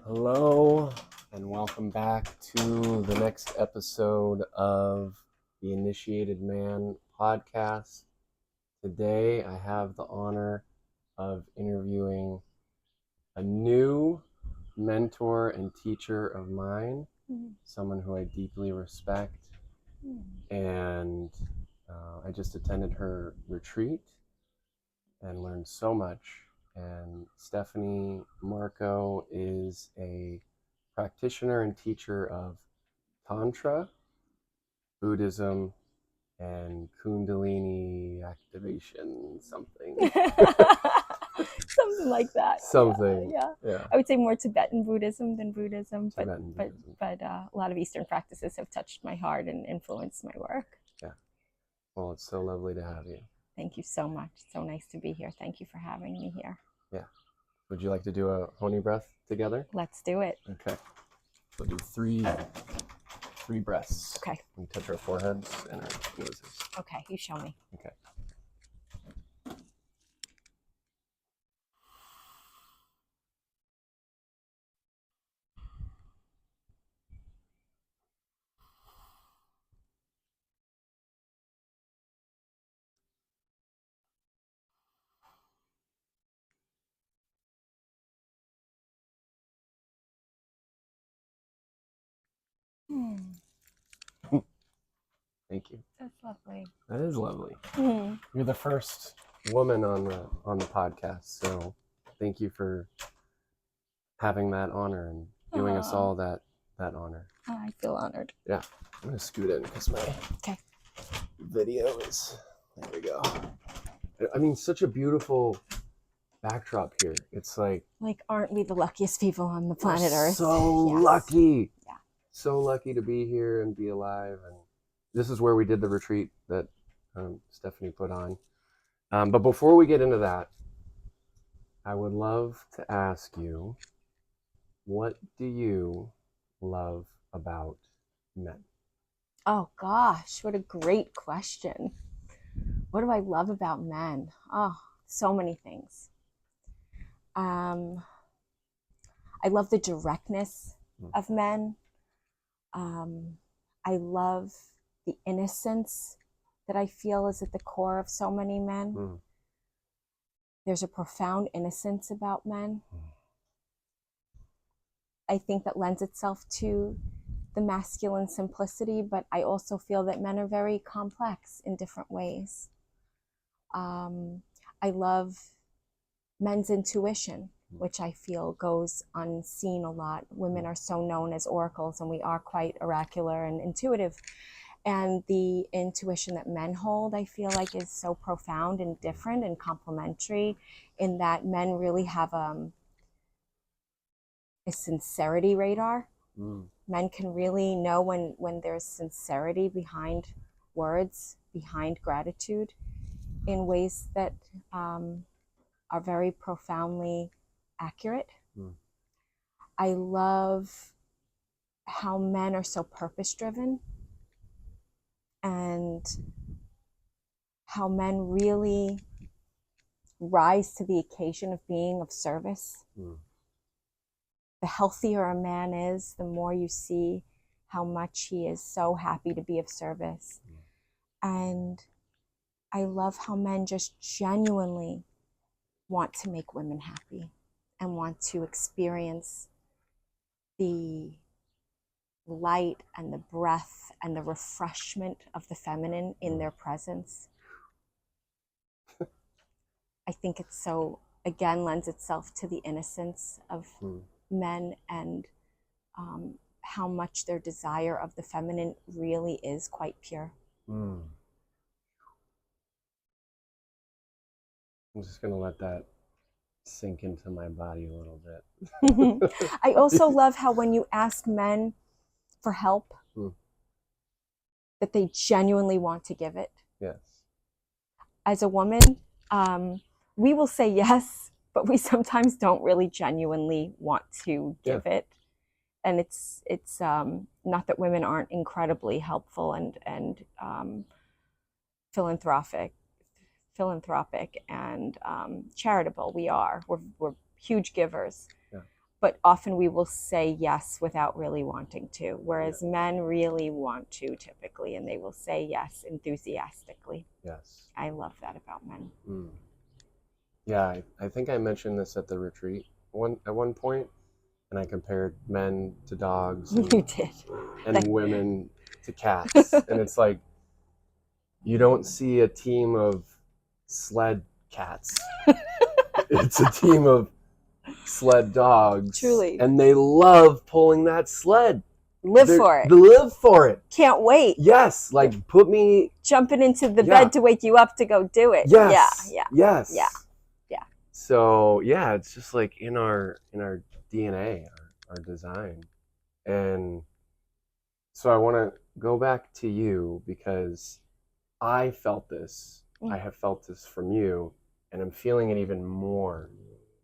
Hello, and welcome back to the next episode of the Initiated Man podcast. Today, I have the honor of interviewing a new mentor and teacher of mine, someone who I deeply respect, and I just attended her retreat and learned so much. And Stefanie Marco is a practitioner and teacher of Tantra, Buddhism, and Kundalini activation, something. Something like that. Something. Yeah. I would say more Tibetan Buddhism than Buddhism, Tibetan but Buddhism. A lot of Eastern practices have touched my heart and influenced my work. Yeah. Well, it's so lovely to have you. Thank you so much. So nice to be here. Thank you for having me here. Yeah. Would you like to do a Honi breath together? Let's do it. Okay. We'll do three breaths. Okay. We touch our foreheads and our noses. Okay, you show me. Okay. Thank you. That's lovely. That is lovely. You're the first woman on the podcast, so thank you for having that honor and doing us all that honor. I feel honored. Yeah, I'm gonna scoot in because my video is. There we go. I mean, such a beautiful backdrop here. It's like aren't we the luckiest people on the planet Earth? So lucky. Yeah. So lucky to be here and be alive. And this is where we did the retreat that Stefanie put on. But before we get into that, I would love to ask you, what do you love about men? Oh gosh, what a great question. What do I love about men? Oh, so many things. I love the directness of men. I love the innocence that I feel is at the core of so many men. There's a profound innocence about men. I think that lends itself to the masculine simplicity, but I also feel that men are very complex in different ways. I love men's intuition, which I feel goes unseen a lot. Women are so known as oracles, and we are quite oracular and intuitive. And the intuition that men hold, I feel like, is so profound and different and complementary, in that men really have a sincerity radar. Men can really know when there's sincerity behind words, behind gratitude, in ways that are very profoundly accurate. I love how men are so purpose-driven, and how men really rise to the occasion of being of service. The healthier a man is, the more you see how much he is so happy to be of service. And I love how men just genuinely want to make women happy and want to experience the light and the breath and the refreshment of the feminine in their presence. I think it's so, again, lends itself to the innocence of men, and how much their desire of the feminine really is quite pure. I'm just going to let that sink into my body a little bit. I also love how when you ask men for help, that they genuinely want to give it. Yes. As a woman, we will say yes, but we sometimes don't really genuinely want to give it. And it's not that women aren't incredibly helpful and philanthropic and charitable. We're huge givers. but often we will say yes without really wanting to, whereas men really want to typically, and they will say yes enthusiastically. Yes. I love that about men. Yeah, I think I mentioned this at the retreat at one point, and I compared men to dogs and, You did. and women to cats. And it's like, you don't see a team of sled cats. It's a team of sled dogs. Truly. And they love pulling that sled. Live for it. They live for it. Can't wait. Yes, like put me... Jumping into the bed to wake you up to go do it. Yes. Yeah. Yes. Yeah. So yeah, it's just like in our DNA, our design. And so I want to go back to you because I felt this. I have felt this from you, and I'm feeling it even more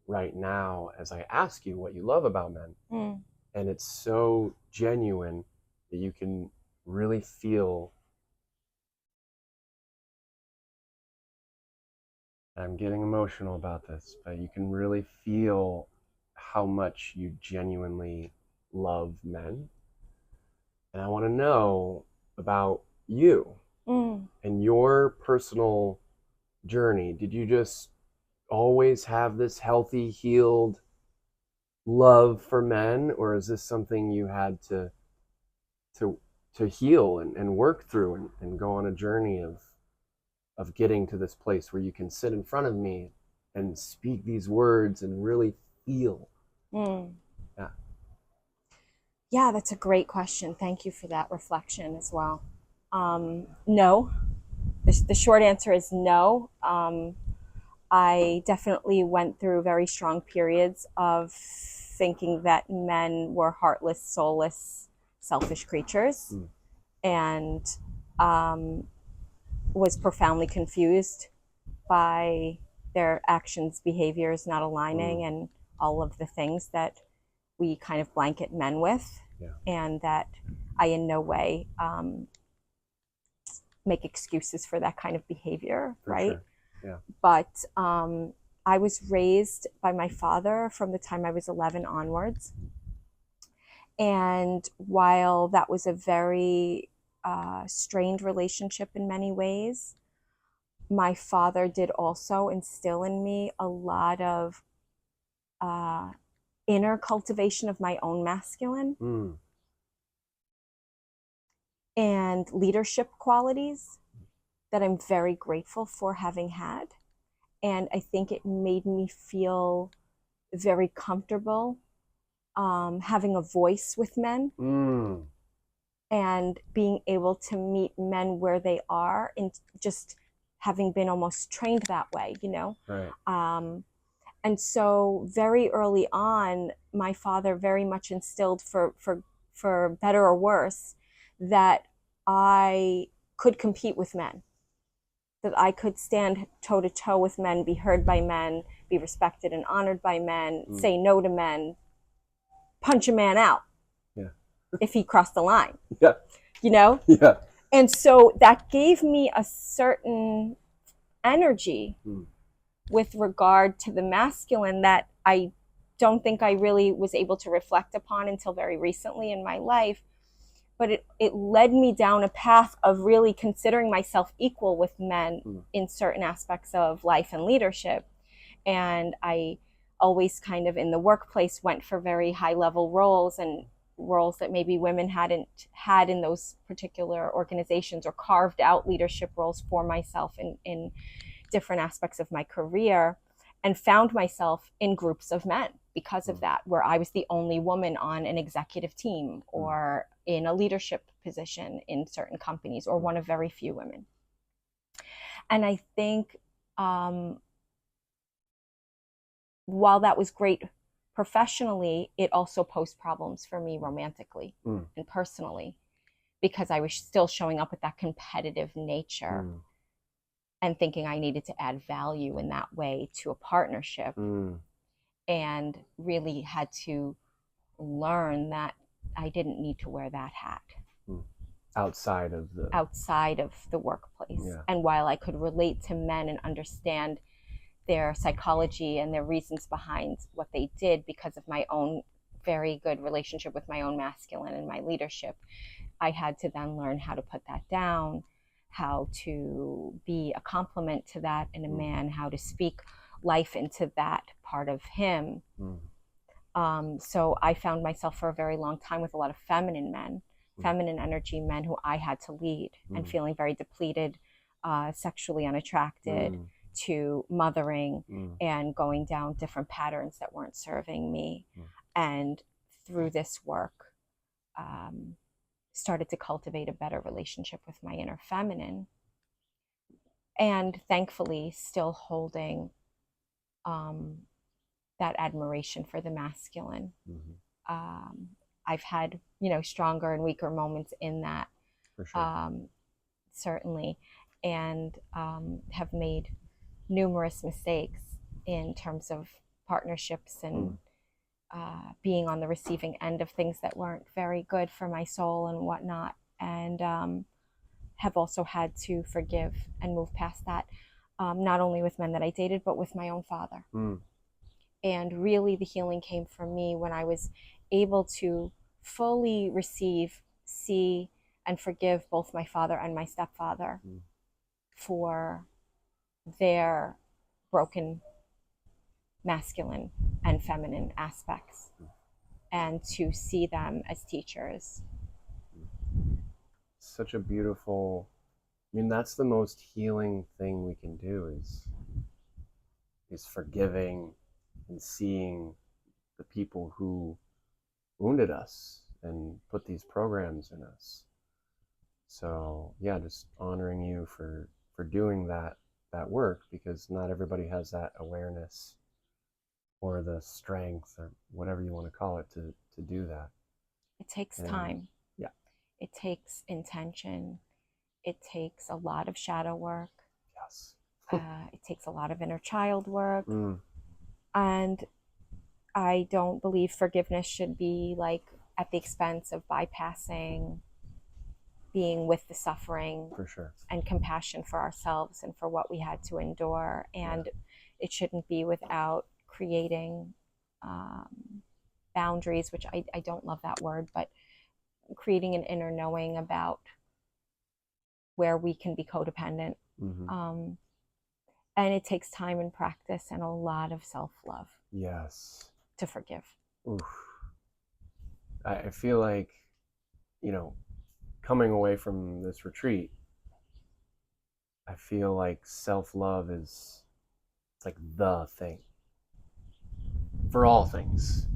right now as I ask you what you love about men. And it's so genuine that you can really feel. I'm getting emotional about this, but you can really feel how much you genuinely love men. And I want to know about you and your personal journey. Did you just always have this healthy, healed love for men, or is this something you had to heal and work through and go on a journey of getting to this place where you can sit in front of me and speak these words and really feel? Yeah, that's a great question. Thank you for that reflection as well. No. The short answer is no. I definitely went through very strong periods of thinking that men were heartless, soulless, selfish creatures, and was profoundly confused by their actions, behaviors not aligning, and all of the things that we kind of blanket men with, and that I in no way make excuses for that kind of behavior, right? Sure. Yeah. But I was raised by my father from the time I was 11 onwards. And while that was a very strained relationship in many ways, my father did also instill in me a lot of inner cultivation of my own masculine and leadership qualities that I'm very grateful for having had. And I think it made me feel very comfortable having a voice with men and being able to meet men where they are, and just having been almost trained that way, you know? Right. And so very early on, my father very much instilled, for better or worse, that I could compete with men, that I could stand toe to toe with men, be heard by men, be respected and honored by men, say no to men, punch a man out if he crossed the line. Yeah. You know? Yeah. And so that gave me a certain energy with regard to the masculine that I don't think I really was able to reflect upon until very recently in my life. But it led me down a path of really considering myself equal with men in certain aspects of life and leadership. And I always kind of in the workplace went for very high level roles, and roles that maybe women hadn't had in those particular organizations, or carved out leadership roles for myself in different aspects of my career, and found myself in groups of men because of that, where I was the only woman on an executive team or in a leadership position in certain companies, or one of very few women. And I think while that was great professionally, it also posed problems for me romantically and personally, because I was still showing up with that competitive nature and thinking I needed to add value in that way to a partnership, and really had to learn that I didn't need to wear that hat outside of the workplace. And while I could relate to men and understand their psychology and their reasons behind what they did because of my own very good relationship with my own masculine and my leadership, I had to then learn how to put that down, how to be a complement to that in a man, how to speak life into that part of him. So I found myself for a very long time with a lot of feminine men, feminine energy men who I had to lead, and feeling very depleted, sexually unattracted, to mothering, and going down different patterns that weren't serving me. And through this work, started to cultivate a better relationship with my inner feminine, and thankfully still holding that admiration for the masculine. I've had, stronger and weaker moments in that, For sure. certainly, and have made numerous mistakes in terms of partnerships and being on the receiving end of things that weren't very good for my soul and whatnot, and have also had to forgive and move past that, not only with men that I dated, but with my own father. And really the healing came from me when I was able to fully receive, see, and forgive both my father and my stepfather for their broken masculine and feminine aspects, and to see them as teachers. Such a beautiful, that's the most healing thing we can do is forgiving and seeing the people who wounded us and put these programs in us. So yeah, just honoring you for doing that work, because not everybody has that awareness or the strength or whatever you want to call it to do that. It takes time. Yeah. It takes intention. It takes a lot of shadow work. Yes. It takes a lot of inner child work. And I don't believe forgiveness should be like at the expense of bypassing being with the suffering. For sure. And compassion for ourselves and for what we had to endure. And it shouldn't be without creating boundaries, which I don't love that word, but creating an inner knowing about where we can be codependent. And it takes time and practice and a lot of self-love. Yes. To forgive. Oof. I feel like, coming away from this retreat, I feel like self-love is like the thing for all things.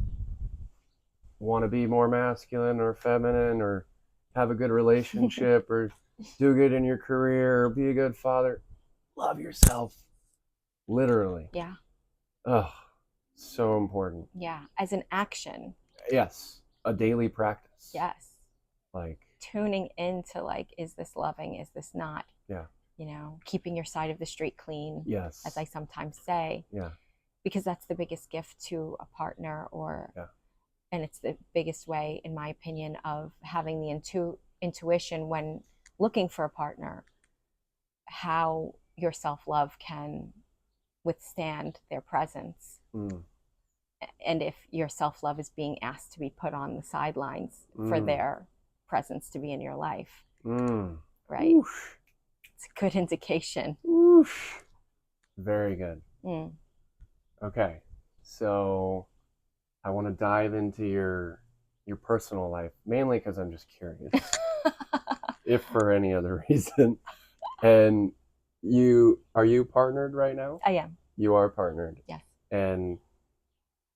Want to be more masculine or feminine, or have a good relationship, or do good in your career, or be a good father. Love yourself. Literally. Yeah. Oh, so important. Yeah. As an action. Yes. A daily practice. Yes. Like tuning into like, is this loving? Is this not? Yeah. Keeping your side of the street clean. Yes. As I sometimes say. Yeah. Because that's the biggest gift to a partner, and it's the biggest way, in my opinion, of having the intuition when looking for a partner, how your self-love can withstand their presence. And if your self-love is being asked to be put on the sidelines for their presence to be in your life, right? Oof. It's a good indication. Oof. Very good. Okay, so I want to dive into your personal life, mainly because I'm just curious, if for any other reason. And are you partnered right now? I am. You are partnered. Yes. And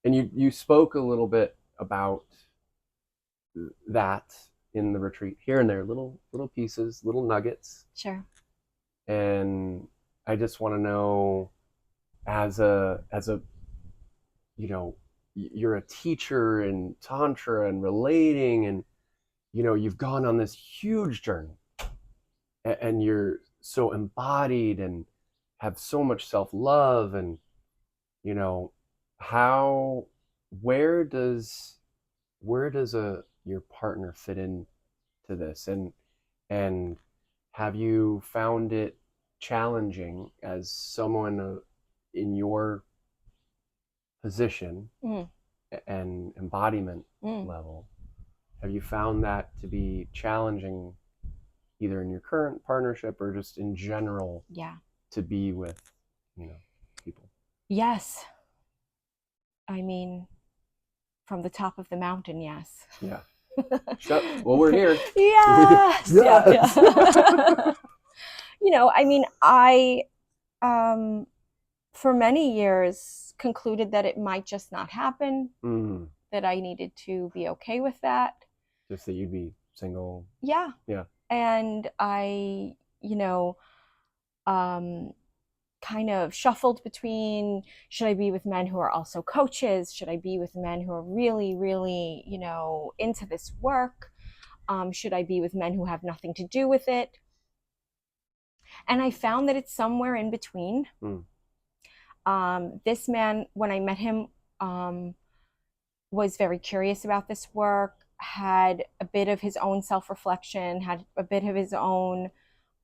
you spoke a little bit about that in the retreat, here and there, little pieces, little nuggets. Sure. And I just want to know, as a you're a teacher in Tantra and relating, and you've gone on this huge journey, and you're so embodied and have so much self-love, and where does your partner fit in to this, and have you found it challenging as someone in your position and embodiment level, have you found that to be challenging, either in your current partnership or just in general? Yeah. To be with, people. Yes. I mean, from the top of the mountain, yes. Yeah. Well, we're here. Yes. Yes. Yeah. I mean, I, for many years, concluded that it might just not happen, that I needed to be okay with that. Just that you'd be single. Yeah. Yeah. And I, kind of shuffled between, should I be with men who are also coaches? Should I be with men who are really, really, into this work? Should I be with men who have nothing to do with it? And I found that it's somewhere in between. This man, when I met him, was very curious about this work, had a bit of his own self-reflection, had a bit of his own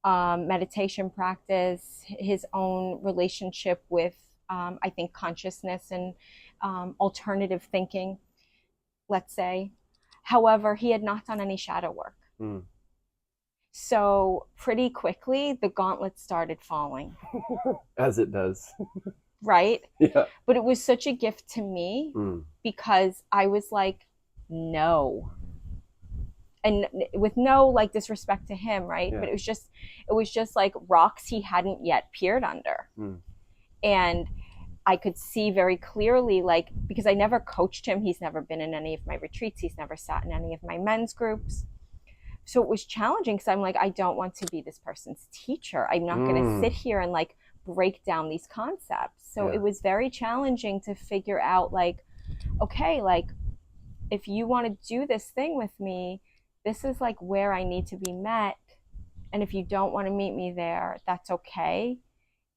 meditation practice, his own relationship with, I think, consciousness and alternative thinking, let's say. However, he had not done any shadow work. So pretty quickly, the gauntlet started falling. As it does. Right? Yeah. But it was such a gift to me because I was like, no. And with no like disrespect to him, right? Yeah. But it was just like rocks he hadn't yet peered under. And I could see very clearly, like, because I never coached him, he's never been in any of my retreats, he's never sat in any of my men's groups. So it was challenging because I'm like, I don't want to be this person's teacher. I'm not going to sit here and like break down these concepts. So it was very challenging to figure out, like, okay, like, if you want to do this thing with me, this is like where I need to be met. And if you don't want to meet me there, that's okay.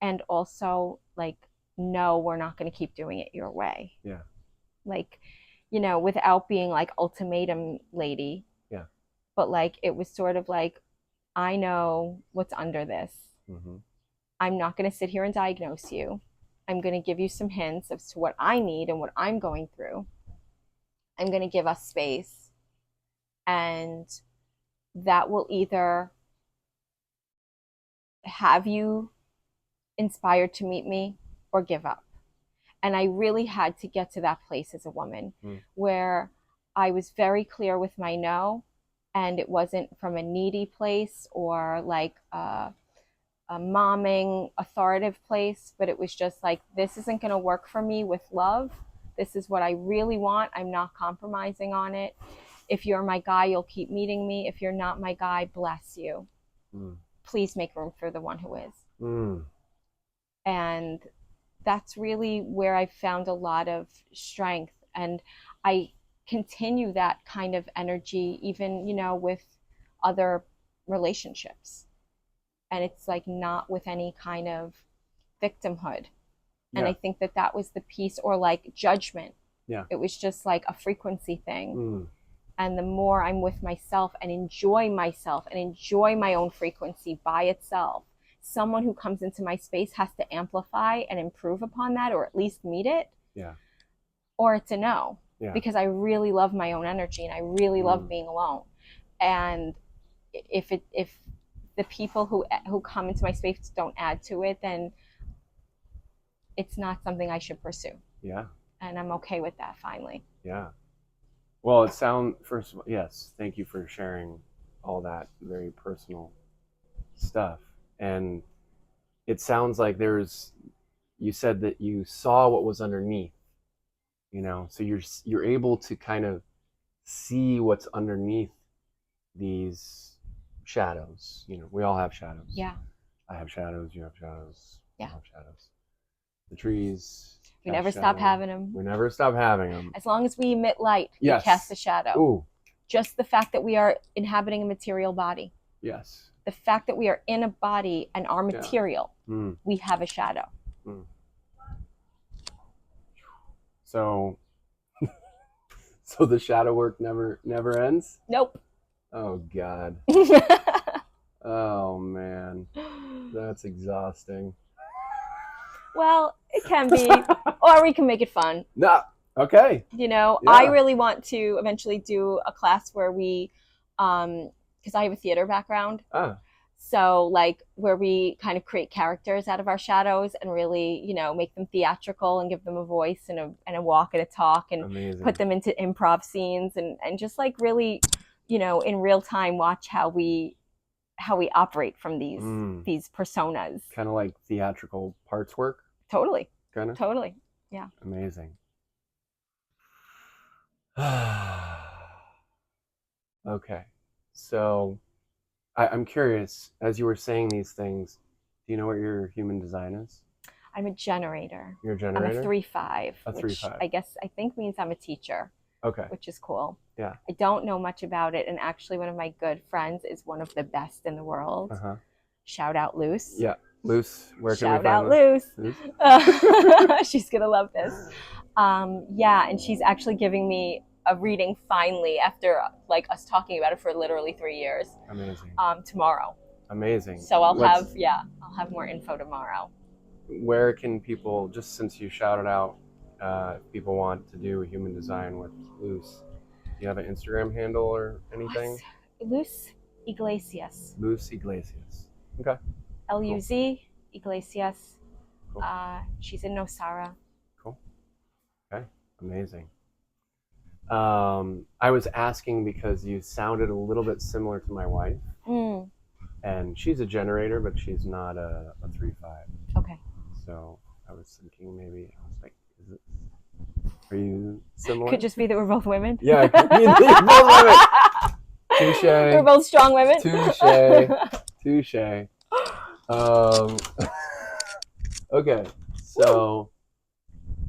And also, like, no, we're not going to keep doing it your way. Yeah. Like, without being like ultimatum lady. Yeah. But like, it was sort of like, I know what's under this. I'm not going to sit here and diagnose you. I'm going to give you some hints as to what I need and what I'm going through. I'm going to give us space. And that will either have you inspired to meet me or give up. And I really had to get to that place as a woman where I was very clear with my no, and it wasn't from a needy place or like a momming authoritative place, but it was just like, this isn't going to work for me with love. This is what I really want. I'm not compromising on it. If you're my guy, you'll keep meeting me. If you're not my guy, bless you. Please make room for the one who is. And that's really where I found a lot of strength. And I continue that kind of energy even, with other relationships. And it's like not with any kind of victimhood. And I think that was the piece, or like judgment. Yeah. It was just like a frequency thing. And the more I'm with myself and enjoy my own frequency by itself, someone who comes into my space has to amplify and improve upon that, or at least meet it. Yeah. Or it's a no. Yeah. Because I really love my own energy and I really love being alone. And if the people who come into my space don't add to it, then it's not something I should pursue. Yeah. And I'm okay with that finally. Yeah. Well, first of all, yes, thank you for sharing all that very personal stuff. And it sounds like you said that you saw what was underneath, so you're able to kind of see what's underneath these shadows. We all have shadows. Yeah. I have shadows, you have shadows. Yeah. I have shadows. The trees. We never stop having them. We never stop having them. As long as we emit light, we cast a shadow. Ooh. Just the fact that we are inhabiting a material body. Yes. The fact that we are in a body and are material, we have a shadow. So the shadow work never ends? Nope. Oh, God. Oh, man. That's exhausting. Well, it can be, or we can make it fun. No, Okay. You know, Yeah. I really want to eventually do a class where we, because I have a theater background. Ah, So, like, where we kind of create characters out of our shadows and really, you know, make them theatrical and give them a voice and a walk and a talk and amazing. put them into improv scenes and just like really, you know, in real time watch how we operate from these personas. Kind of like theatrical parts work. Totally. Kind of. Totally. Yeah. Amazing. Okay. So I'm curious, as you were saying these things, do you know what your human design is? I'm a generator. You're a I'm generator? a 3/5, A which 3/5. I think means I'm a teacher, Okay. which is cool. Yeah. I don't know much about it, and actually, one of my good friends is one of the best in the world. Uh-huh. Shout out, Luce. Yeah. Luce, where can Shout we find out, Luce. Luce? She's gonna love this. Yeah, and she's actually giving me a reading finally after like us talking about it for literally 3 years. Amazing. Tomorrow. Amazing. So I'll have more info tomorrow. Where can people, just since you shouted out, if people want to do a human design with Luce, do you have an Instagram handle or anything? Luz Iglesias. Luce Iglesias. Okay. Luz Iglesias. Cool. She's in Nosara. Cool. Okay. Amazing. I was asking because you sounded a little bit similar to my wife. And she's a generator, but she's not a 3/5. Okay. So I was thinking maybe, I was like, are you similar? Could just be that we're both women. Yeah, it could be both women. Touche. We're both strong women. Touche. Okay, so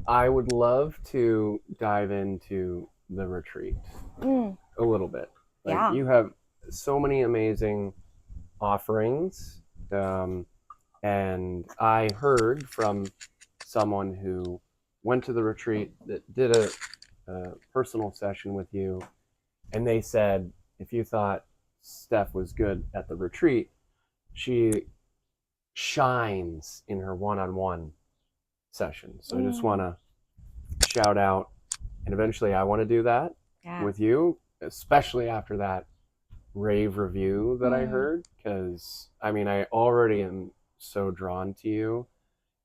I would love to dive into the retreat a little bit. Like, yeah. You have so many amazing offerings, and I heard from someone who went to the retreat that did a personal session with you, and they said if you thought Steph was good at the retreat, she shines in her one-on-one session. So I just want to shout out, and eventually I want to do that with you, especially after that rave review that I heard, because I mean, I already am so drawn to you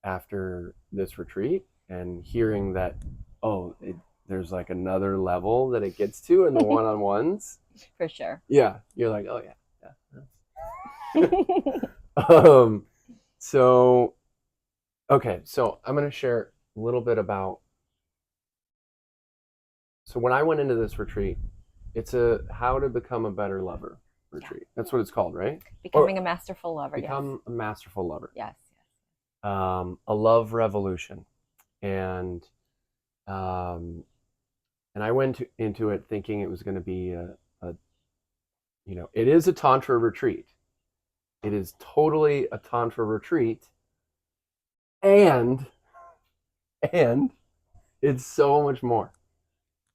after this retreat, and hearing that there's like another level that it gets to in the one-on-ones. For sure. Yeah, you're like, oh yeah. So okay, so I'm going to share a little bit about, so when I went into this retreat, it's a how to become a better lover retreat. That's what it's called, right? Becoming a masterful lover. Become a masterful lover. Yes. A love revolution. And I went into it thinking it was going to be it is a Tantra retreat. It is totally a Tantra retreat. And it's so much more.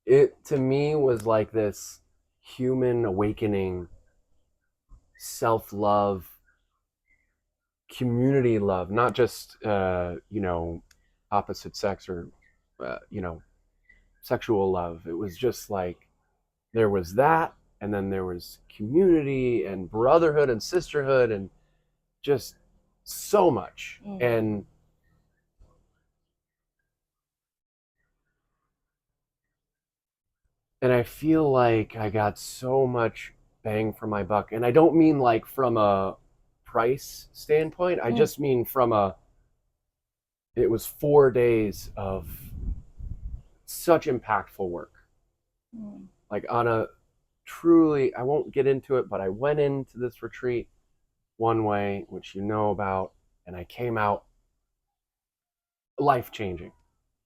It, to me, was like this human awakening, self-love, community love, not just, opposite sex or, sexual love. It was just like, there was that, and then there was community and brotherhood and sisterhood and just so much. And I feel like I got so much bang for my buck. And I don't mean like from a price standpoint. I just mean it was 4 days of such impactful work. Like on a truly, I won't get into it, but I went into this retreat one way, which you know about, and I came out life-changing,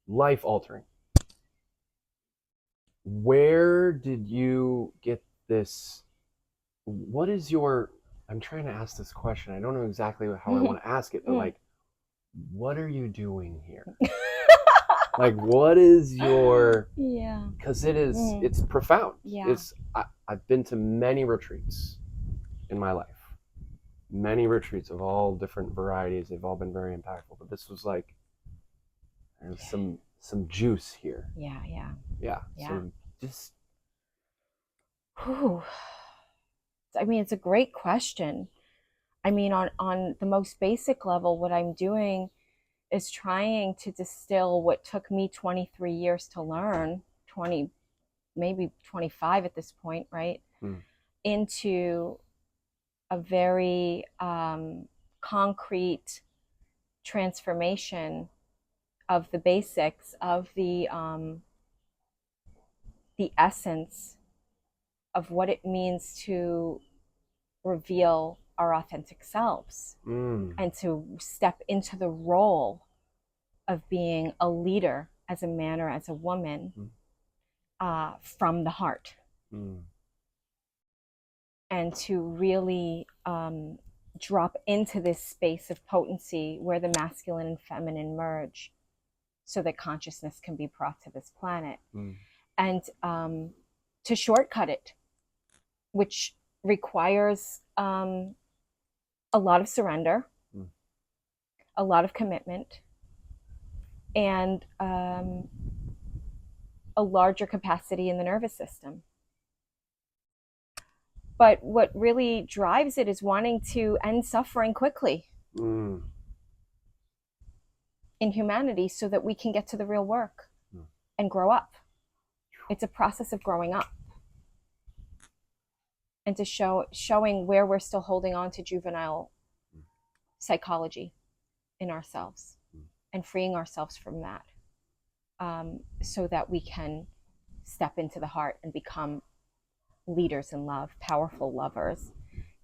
life-altering. Where did you get this? What is your, I'm trying to ask this question. I don't know exactly how I want to ask it, but like, what are you doing here? Like, what is your, because it's profound. I've been to many retreats in my life, many retreats of all different varieties. They've all been very impactful, but this was like, there's some some juice here. Yeah. Yeah. So just. Whew. I mean, it's a great question. I mean, on the most basic level, what I'm doing is trying to distill what took me 23 years to learn, 20, maybe 25 at this point, right? Into a very concrete transformation of the basics of the essence of what it means to reveal our authentic selves and to step into the role of being a leader as a man or as a woman from the heart. And to really drop into this space of potency where the masculine and feminine merge so that consciousness can be brought to this planet. And to shortcut it, which requires a lot of surrender, a lot of commitment, and a larger capacity in the nervous system. But what really drives it is wanting to end suffering quickly in humanity so that we can get to the real work and grow up. It's a process of growing up and to showing where we're still holding on to juvenile psychology in ourselves and freeing ourselves from that so that we can step into the heart and become leaders in love, powerful lovers,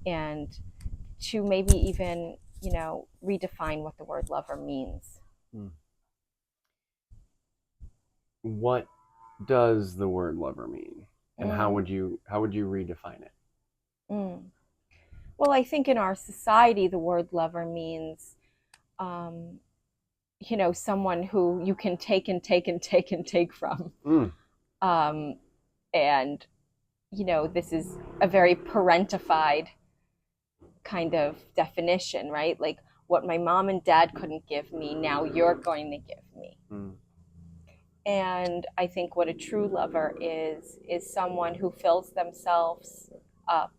and to maybe even, redefine what the word lover means. What does the word lover mean? And how would you redefine it? Well, I think in our society, the word lover means, someone who you can take and take and take and take from. And, this is a very parentified kind of definition, right? Like what my mom and dad couldn't give me, now you're going to give me. And I think what a true lover is someone who fills themselves up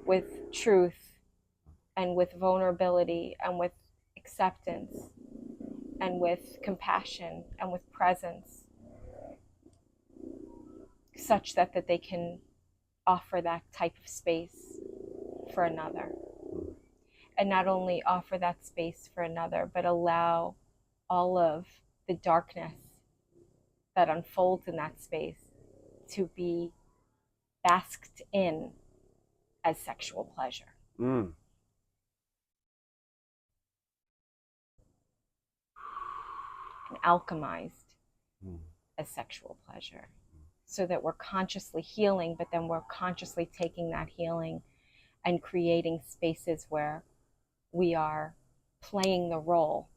with truth and with vulnerability and with acceptance and with compassion and with presence, such that they can offer that type of space for another. And not only offer that space for another, but allow all of the darkness that unfolds in that space to be basked in as sexual pleasure. And alchemized as sexual pleasure. So that we're consciously healing, but then we're consciously taking that healing and creating spaces where we are playing the role.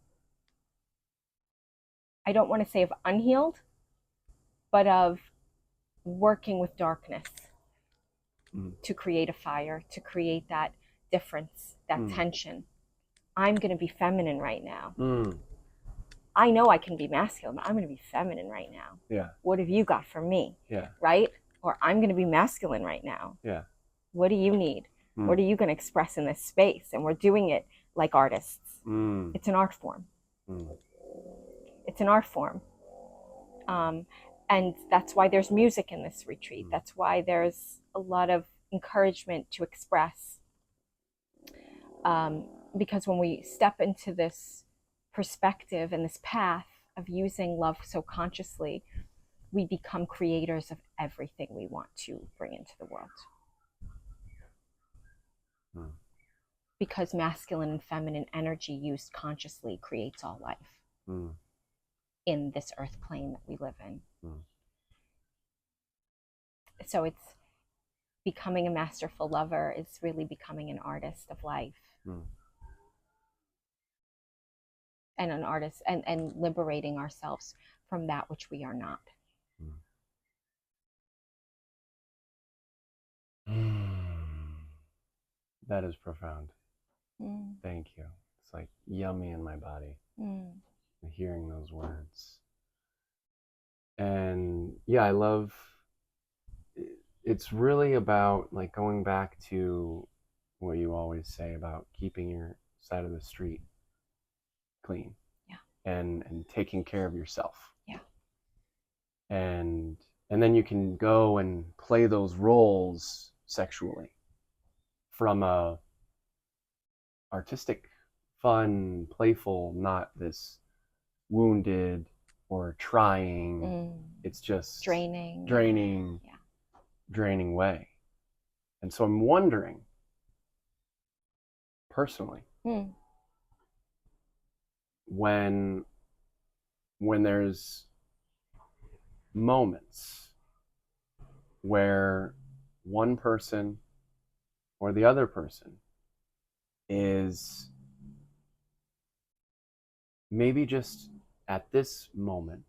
I don't want to say of unhealed, but of working with darkness to create a fire, to create that difference, that tension. I'm going to be feminine right now. I know I can be masculine, but I'm going to be feminine right now. Yeah. What have you got for me? Yeah. Right? Or I'm going to be masculine right now. Yeah. What do you need? What are you going to express in this space? And we're doing it like artists. It's an art form. It's an art form. And that's why there's music in this retreat. That's why there's a lot of encouragement to express. Because when we step into this perspective and this path of using love so consciously, we become creators of everything we want to bring into the world. Because masculine and feminine energy used consciously creates all life in this earth plane that we live in. So it's becoming a masterful lover is really becoming an artist of life. And an artist and liberating ourselves from that which we are not. That is profound. Thank you. It's like yummy in my body. Hearing those words. And yeah, I love, it's really about like going back to what you always say about keeping your side of the street clean. Yeah. And taking care of yourself. Yeah. And then you can go and play those roles sexually from a artistic, fun, playful, not this wounded or trying. It's just draining, yeah. Draining way. And so I'm wondering, personally, when there's moments where one person or the other person is maybe just at this moment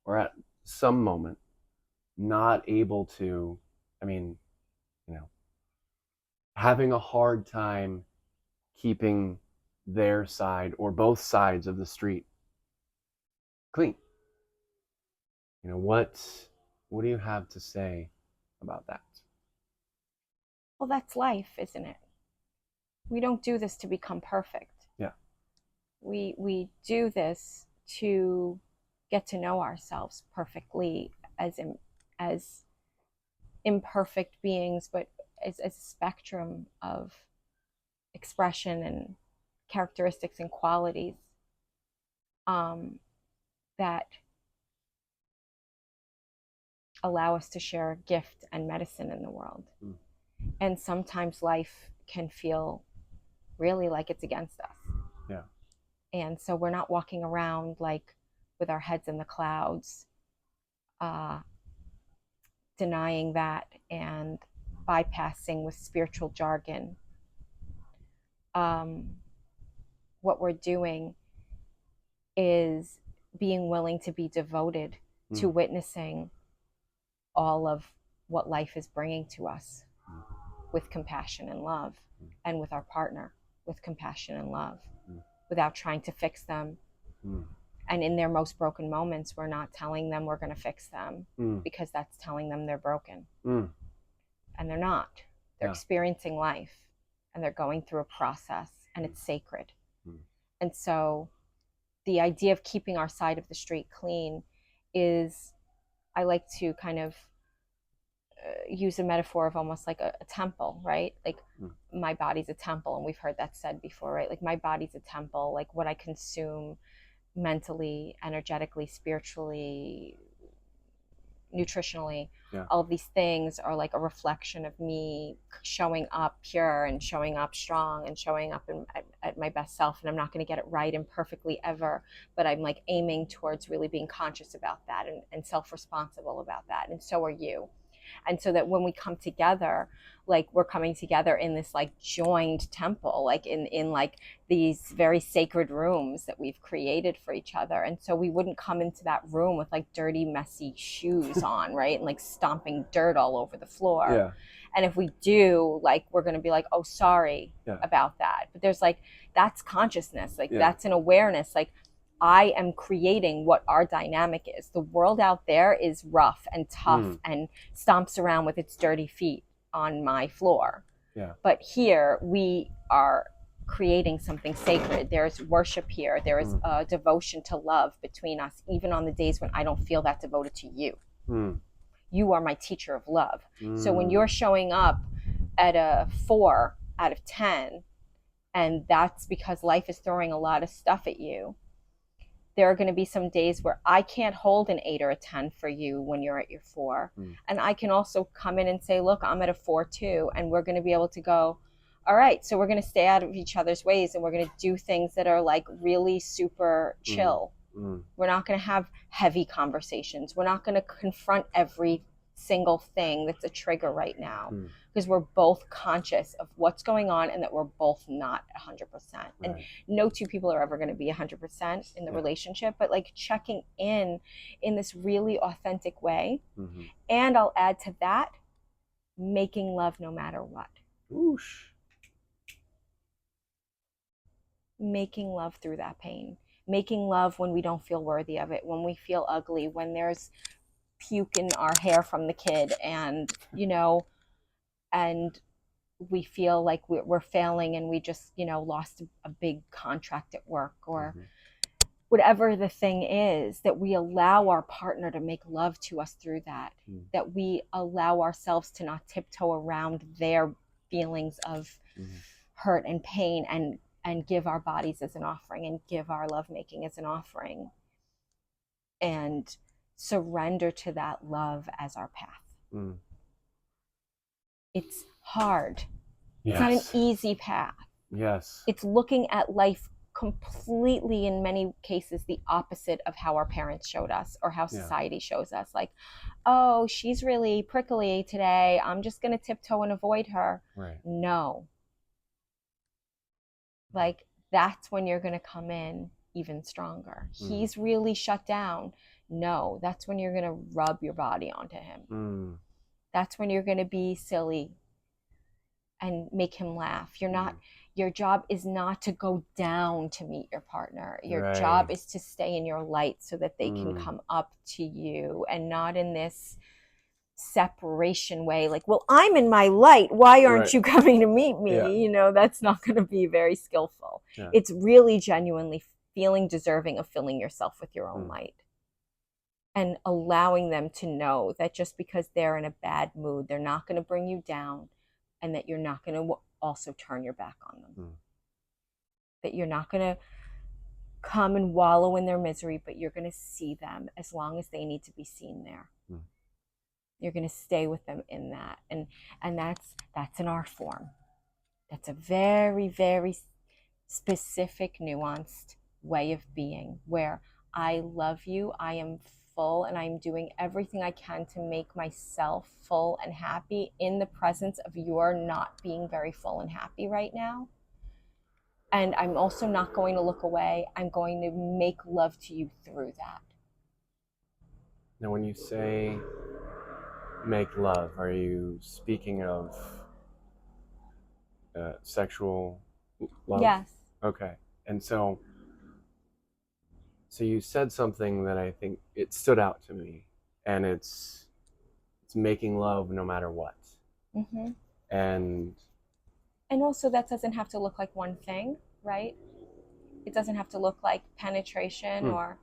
or at some moment not able to, I mean, having a hard time keeping their side or both sides of the street clean. What do you have to say about that? Well, that's life, isn't it? We don't do this to become perfect. Yeah. We do this to get to know ourselves perfectly as imperfect beings, but as a spectrum of expression and characteristics and qualities that allow us to share gift and medicine in the world. And sometimes life can feel really like it's against us. Yeah. And so we're not walking around like with our heads in the clouds, denying that and bypassing with spiritual jargon. What we're doing is being willing to be devoted to witnessing all of what life is bringing to us with compassion and love, and with our partner with compassion and love, without trying to fix them. And in their most broken moments, we're not telling them we're going to fix them, because that's telling them they're broken. And they're not. They're experiencing life, and they're going through a process, and it's sacred. And so the idea of keeping our side of the street clean is, I like to kind of use a metaphor of almost like a temple, right? Like my body's a temple, and we've heard that said before, right? Like my body's a temple, like what I consume mentally, energetically, spiritually, nutritionally, all of these things are like a reflection of me showing up pure and showing up strong and showing up at my best self. And I'm not going to get it right and perfectly ever, but I'm like aiming towards really being conscious about that and self-responsible about that. And so are you. And so that when we come together, like we're coming together in this like joined temple, like in like these very sacred rooms that we've created for each other. And so we wouldn't come into that room with like dirty, messy shoes on, right? And like stomping dirt all over the floor. Yeah. And if we do, like, we're going to be like, oh, sorry about that. But there's like, that's consciousness. Like that's an awareness. Like, I am creating what our dynamic is. The world out there is rough and tough and stomps around with its dirty feet on my floor. Yeah. But here we are creating something sacred. There's worship here. There is a devotion to love between us, even on the days when I don't feel that devoted to you. You are my teacher of love. So when you're showing up at a 4 out of 10, and that's because life is throwing a lot of stuff at you, there are going to be some days where I can't hold an 8 or a 10 for you when you're at your 4. And I can also come in and say, look, I'm at a 4 too. And we're going to be able to go, all right, so we're going to stay out of each other's ways, and we're going to do things that are like really super chill. We're not going to have heavy conversations. We're not going to confront every single thing that's a trigger right now, because we're both conscious of what's going on and that we're both not 100%. And no two people are ever going to be 100% in the relationship, but like checking in this really authentic way. And I'll add to that, making love no matter what. Whoosh. Making love through that pain. Making love when we don't feel worthy of it, when we feel ugly, when there's puke in our hair from the kid, and and we feel like we're failing, and we just lost a big contract at work, or whatever the thing is, that we allow our partner to make love to us through that, that we allow ourselves to not tiptoe around their feelings of hurt and pain, and give our bodies as an offering, and give our lovemaking as an offering, and surrender to that love as our path. It's hard. It's not an easy path. Yes. It's looking at life completely, in many cases, the opposite of how our parents showed us, or how society shows us. Like, oh, she's really prickly today, I'm just going to tiptoe and avoid her. Right. No. Like, that's when you're going to come in even stronger. He's really shut down. No, that's when you're going to rub your body onto him. That's when you're going to be silly and make him laugh. Your job is not to go down to meet your partner. Your job is to stay in your light, so that they can come up to you, and not in this separation way, like, well, I'm in my light, why aren't you coming to meet me? That's not going to be very skillful. It's really genuinely feeling deserving of filling yourself with your own light, and allowing them to know that just because they're in a bad mood, they're not going to bring you down, and that you're not going to also turn your back on them. That you're not going to come and wallow in their misery, but you're going to see them as long as they need to be seen there. You're going to stay with them in that. And that's an art form. That's a very, very specific, nuanced way of being, where I love you, I am full, and I'm doing everything I can to make myself full and happy in the presence of your not being very full and happy right now. And I'm also not going to look away. I'm going to make love to you through that. Now, when you say make love, are you speaking of sexual love? Yes. Okay. And so you said something that I think it stood out to me, and it's making love no matter what. And also, that doesn't have to look like one thing, right? It doesn't have to look like penetration, or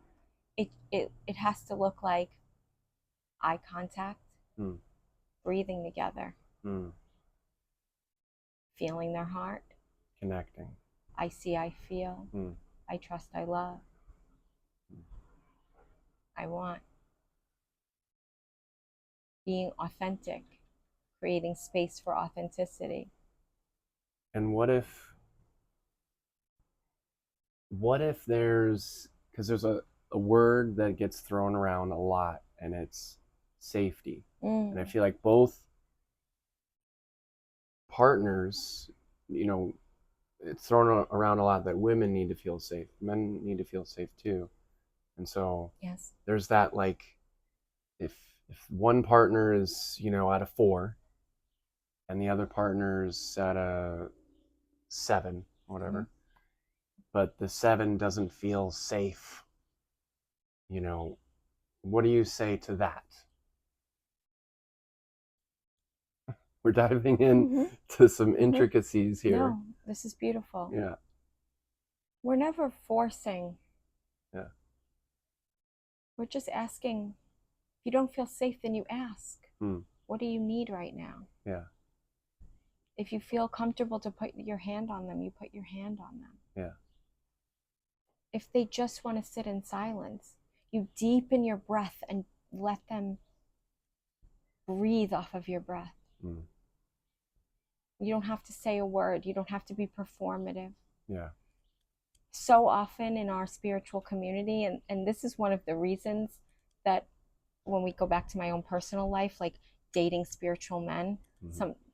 it has to look like eye contact, breathing together, feeling their heart, connecting. I see, I feel, I trust, I love, I want. Being authentic, creating space for authenticity. And what if there's, because there's a word that gets thrown around a lot, and it's safety. And I feel like both partners, it's thrown around a lot that women need to feel safe, men need to feel safe too. And so there's that, like, if one partner is at a 4, and the other partner's at a 7, whatever, but the 7 doesn't feel safe, what do you say to that? We're diving into some intricacies here. No, this is beautiful. Yeah. We're never forcing. Yeah. We're just asking. If you don't feel safe, then you ask. What do you need right now? Yeah. If you feel comfortable to put your hand on them, you put your hand on them. Yeah. If they just want to sit in silence, you deepen your breath and let them breathe off of your breath. You don't have to say a word. You don't have to be performative. Yeah. So often in our spiritual community, and this is one of the reasons that when we go back to my own personal life, like dating spiritual men,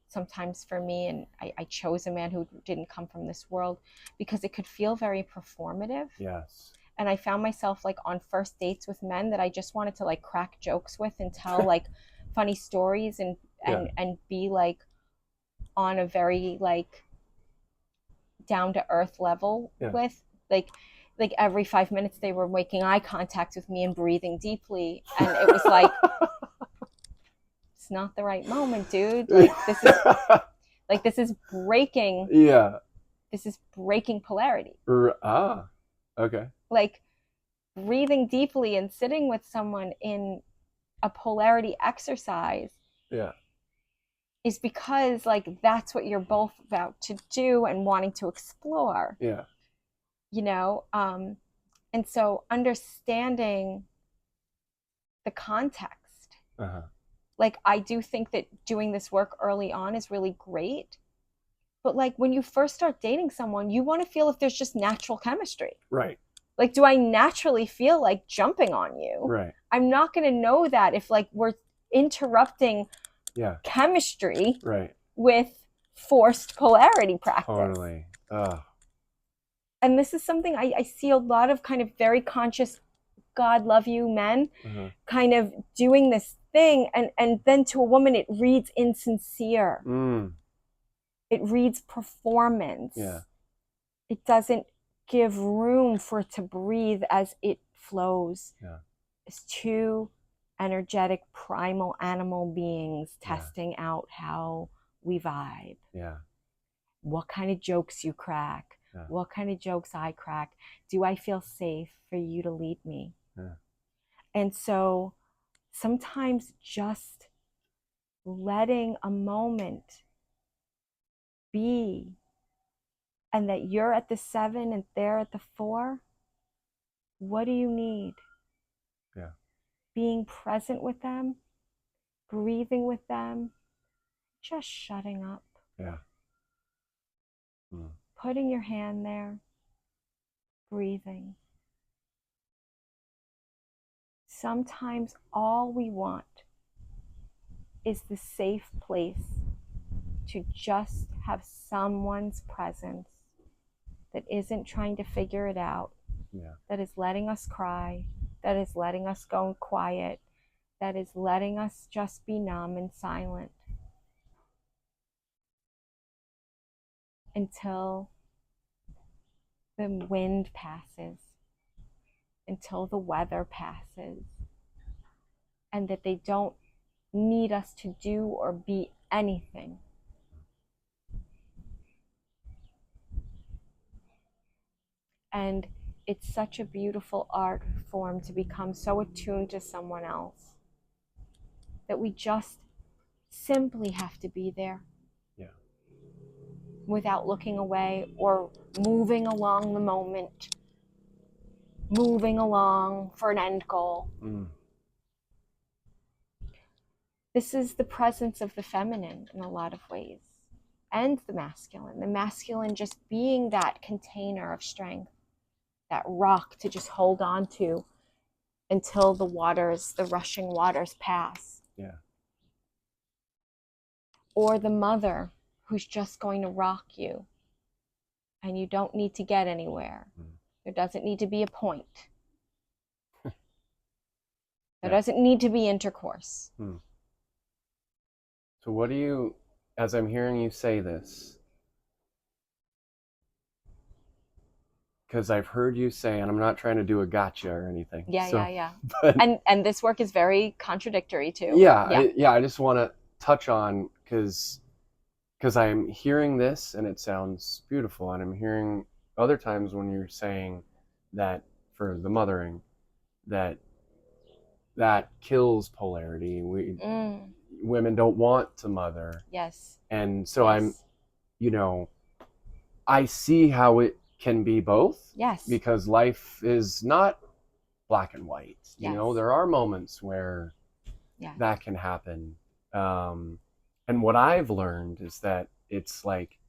sometimes for me, and I chose a man who didn't come from this world, because it could feel very performative. Yes. And I found myself like on first dates with men that I just wanted to like crack jokes with and tell like funny stories and be like on a very like down to earth level with like like every 5 minutes they were making eye contact with me and breathing deeply. And it was like, it's not the right moment, dude. Like this is breaking. Yeah. This is breaking polarity. Okay. Like breathing deeply and sitting with someone in a polarity exercise. Yeah. Is because like that's what you're both about to do and wanting to explore. Yeah. You know, and so understanding the context. Like I do think that doing this work early on is really great. But like when you first start dating someone, you want to feel if there's just natural chemistry. Right. Like, do I naturally feel like jumping on you? Right. I'm not going to know that if like we're interrupting chemistry with forced polarity practice. Totally. And this is something I see a lot of kind of very conscious God love you men kind of doing this thing. And then to a woman, it reads insincere. It reads performance. Yeah. It doesn't give room for it to breathe as it flows. Yeah. It's two energetic, primal animal beings testing out how we vibe. Yeah. What kind of jokes you crack. Yeah. What kind of jokes I crack. Do I feel safe for you to lead me? Yeah. And so sometimes just letting a moment be, and that you're at the 7 and they're at the 4. What do you need? Yeah. Being present with them, breathing with them, just shutting up. Yeah. Putting your hand there, breathing. Sometimes all we want is the safe place to just have someone's presence that isn't trying to figure it out, that is letting us cry, that is letting us go quiet, that is letting us just be numb and silent until the wind passes, until the weather passes, and that they don't need us to do or be anything. And it's such a beautiful art form to become so attuned to someone else that we just simply have to be there. Yeah. Without looking away or moving along the moment, moving along for an end goal. This is the presence of the feminine in a lot of ways, and the masculine. The masculine just being that container of strength, that rock to just hold on to until the rushing waters pass. Yeah. Or the mother who's just going to rock you, and you don't need to get anywhere. There doesn't need to be a point. There doesn't need to be intercourse. So what do you, as I'm hearing you say this, because I've heard you say, and I'm not trying to do a gotcha or anything. Yeah. But, and this work is very contradictory too. Yeah. I just want to touch on, because I'm hearing this and it sounds beautiful, and I'm hearing other times when you're saying that for the mothering, that kills polarity. Women don't want to mother. Yes. And so yes. I see how it can be both. Yes. Because life is not black and white. Yes. There are moments where that can happen. And what I've learned is that it's like,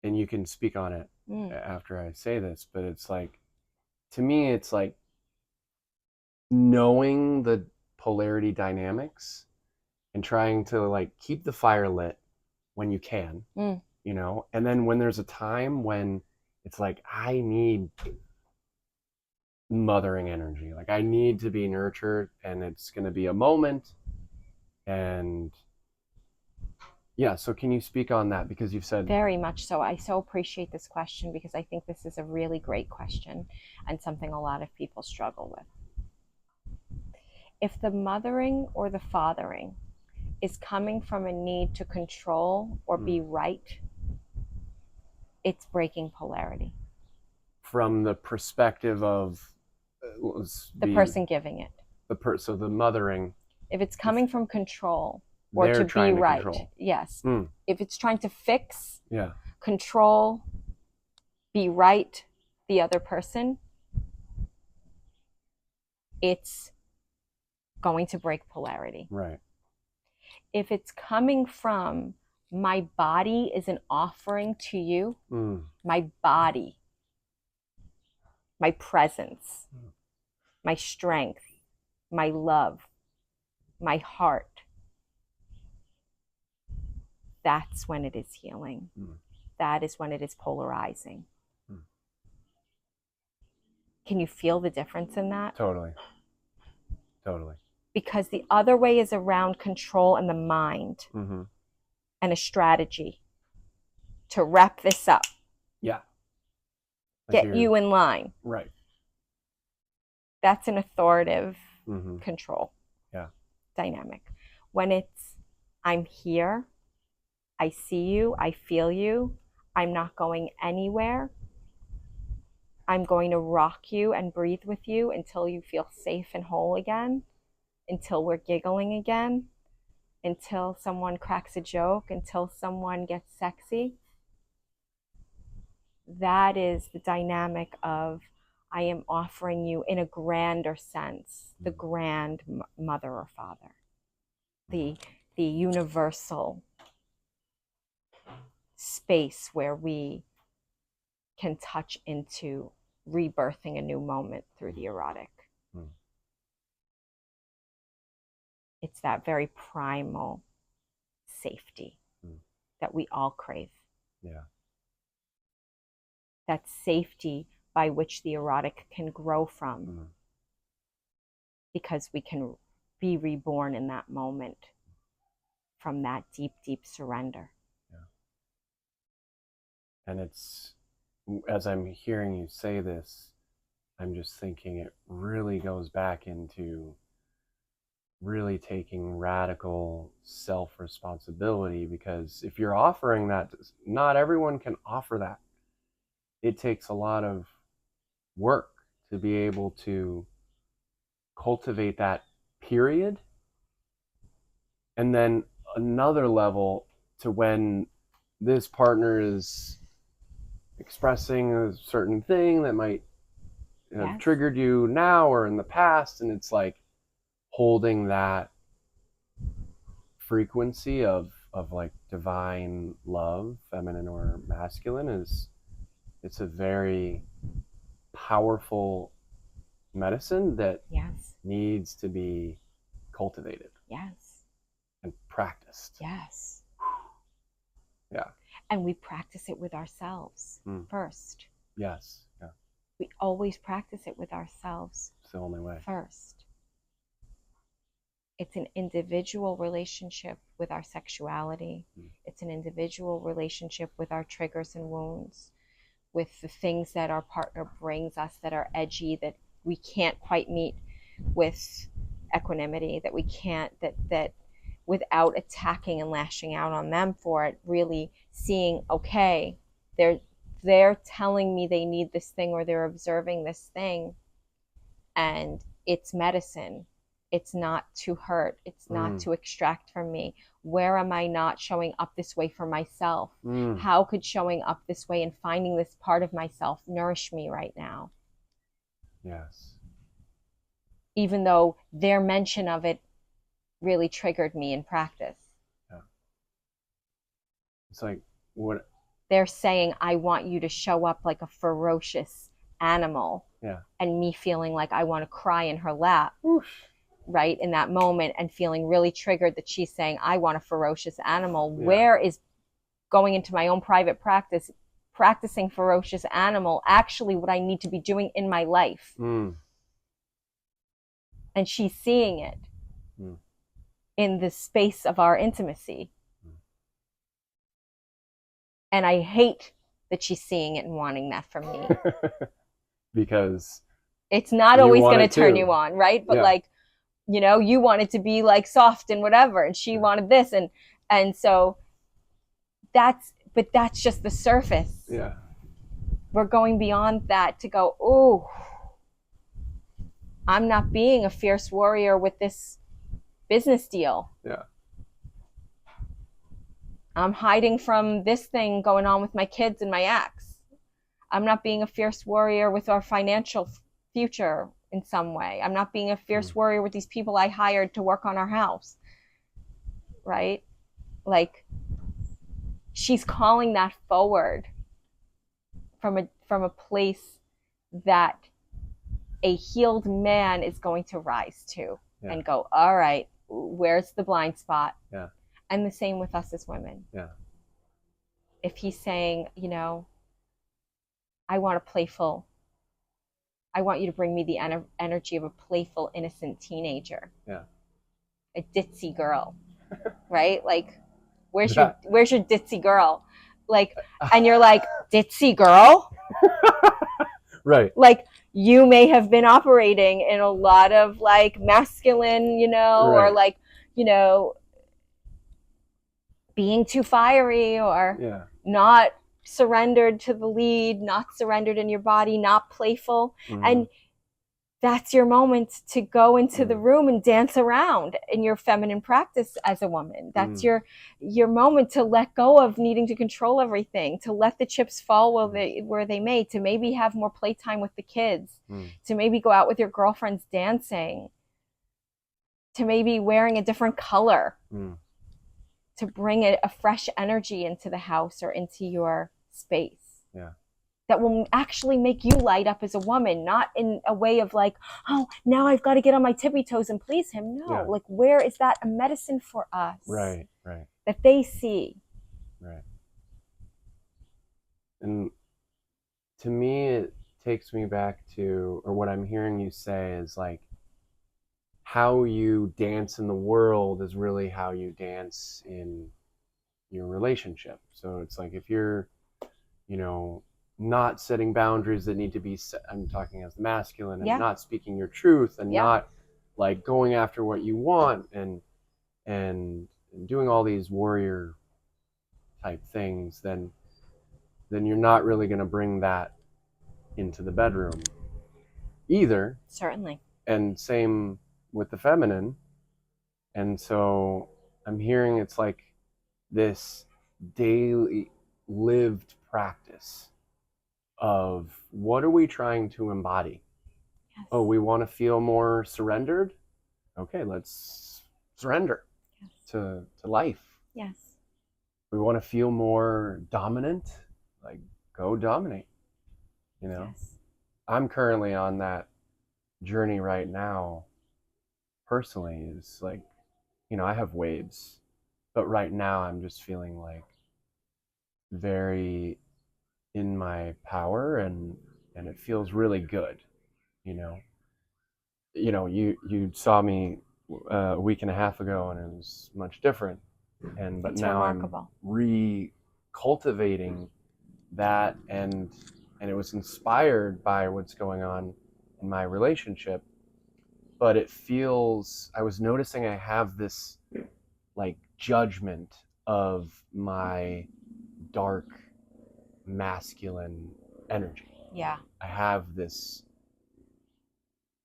and you can speak on it after I say this, but it's like, to me, it's like knowing the polarity dynamics and trying to like keep the fire lit when you can, and then when there's a time when it's like, I need mothering energy, like I need to be nurtured, and it's going to be a moment, and Yeah, so can you speak on that? Because you've said... Very much so. I so appreciate this question because I think this is a really great question and something a lot of people struggle with. If the mothering or the fathering is coming from a need to control or be right, it's breaking polarity. From the perspective of the person giving it. So the mothering. If it's coming from control or to be right, control. Yes. If it's trying to fix, control, be right the other person, it's going to break polarity. Right. If it's coming from my body is an offering to you, my body, my presence, my strength, my love, my heart, that's when it is healing. That is when it is polarizing. Can you feel the difference in that? Totally. Totally. Because the other way is around control and the mind and a strategy to wrap this up. Yeah. Get you in line. Right. That's an authoritative control dynamic. When it's, I'm here, I see you, I feel you, I'm not going anywhere. I'm going to rock you and breathe with you until you feel safe and whole again, until we're giggling again, until someone cracks a joke, until someone gets sexy. That is the dynamic of I am offering you in a grander sense, the grand mother or father, the universal space where we can touch into rebirthing a new moment through the erotic. It's that very primal safety that we all crave. Yeah. That safety by which the erotic can grow from, because we can be reborn in that moment from that deep, deep surrender. Yeah. And it's, as I'm hearing you say this, I'm just thinking it really goes back into really taking radical self-responsibility, because if you're offering that, not everyone can offer that. It takes a lot of work to be able to cultivate that, period. And then another level to when this partner is expressing a certain thing that might have triggered you now or in the past, and it's like holding that frequency of like divine love, feminine or masculine, it's a very powerful medicine that needs to be cultivated. Yes. And practiced. Yes. Yeah. And we practice it with ourselves first. Yes. Yeah. We always practice it with ourselves. It's the only way. First. It's an individual relationship with our sexuality. It's an individual relationship with our triggers and wounds, with the things that our partner brings us that are edgy, that we can't quite meet with equanimity, that we can't, that without attacking and lashing out on them for it, really seeing, okay, they're telling me they need this thing, or they're observing this thing, and it's medicine. It's not to hurt. It's not to extract from me. Where am I not showing up this way for myself? How could showing up this way and finding this part of myself nourish me right now? Yes. Even though their mention of it really triggered me in practice. Yeah. It's like what they're saying, I want you to show up like a ferocious animal. Yeah. And me feeling like I want to cry in her lap. Oof. Right, in that moment, and feeling really triggered that she's saying, I want a ferocious animal. Yeah. Where is going into my own private practice, practicing ferocious animal, actually what I need to be doing in my life? And she's seeing it in the space of our intimacy. And I hate that she's seeing it and wanting that from me. Because it's not you always want going to it turn too. you on, right? But Yeah. like, you know, you wanted to be like soft and whatever, and she wanted this, and so that's just the surface. Yeah. We're going beyond that to go, oh, I'm not being a fierce warrior with this business deal. Yeah. I'm hiding from this thing going on with my kids and my ex. I'm not being a fierce warrior with our financial future in some way. I'm not being a fierce warrior with these people I hired to work on our house. Right? Like, she's calling that forward from a place that a healed man is going to rise to and go, all right, where's the blind spot? Yeah. And the same with us as women. Yeah. If he's saying, you know, I want you to bring me the energy of a playful, innocent teenager. Yeah. A ditzy girl. Right? Like, where's your ditzy girl? Like, and you're like, ditzy girl? Right. Like, you may have been operating in a lot of like masculine, you know, right. Or like, you know, being too fiery, or not surrendered to the lead, not surrendered in your body, not playful. And that's your moment to go into the room and dance around in your feminine practice as a woman. That's your moment to let go of needing to control everything, to let the chips fall where they may, to maybe have more playtime with the kids, to maybe go out with your girlfriends dancing, to maybe wearing a different color, to bring a fresh energy into the house or into your space. Yeah. That will actually make you light up as a woman, not in a way of like, oh, now I've got to get on my tippy toes and please him. No, like, where is that a medicine for us? Right. That they see. Right. And to me, it takes me back to, or what I'm hearing you say is like, how you dance in the world is really how you dance in your relationship. So it's like, if you're, you know, not setting boundaries that need to be set, I'm talking as the masculine, and not speaking your truth, and not like going after what you want, and doing all these warrior type things, then you're not really going to bring that into the bedroom either. Certainly. And same with the feminine. And so I'm hearing it's like this daily lived practice of, what are we trying to embody? Yes. Oh, we want to feel more surrendered? Okay, let's surrender to life. Yes. We want to feel more dominant? Like, go dominate. You know? Yes. I'm currently on that journey right now, personally, is like, you know, I have waves, but right now I'm just feeling like very in my power, and it feels really good. You saw me a week and a half ago, and it was much different, but it's now remarkable. I'm recultivating that, and it was inspired by what's going on in my relationship. But it feels, I was noticing I have this like judgment of my dark masculine energy. Yeah. I have this,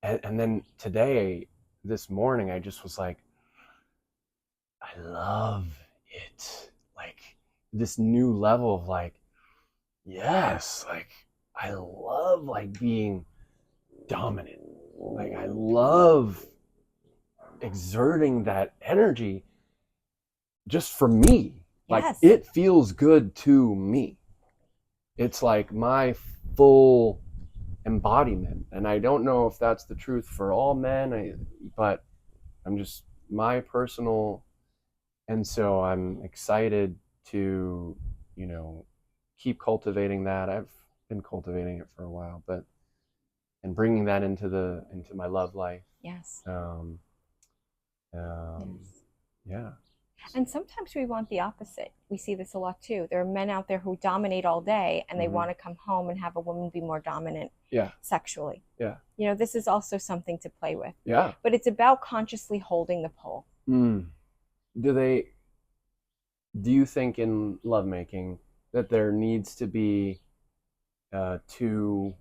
and then this morning, I just was like, I love it. Like, this new level of like, yes, like, I love like being dominant. Like, I love exerting that energy just for me. Like, it feels good to me. It's like my full embodiment. And I don't know if that's the truth for all men, but I'm just my personal. And so I'm excited to, keep cultivating that. I've been cultivating it for a while, and bringing that into my love life. Yes. Yes. Yeah. And sometimes we want the opposite. We see this a lot too. There are men out there who dominate all day and they want to come home and have a woman be more dominant sexually. Yeah. You know, this is also something to play with. Yeah. But it's about consciously holding the pole. Do you think in lovemaking that there needs to be two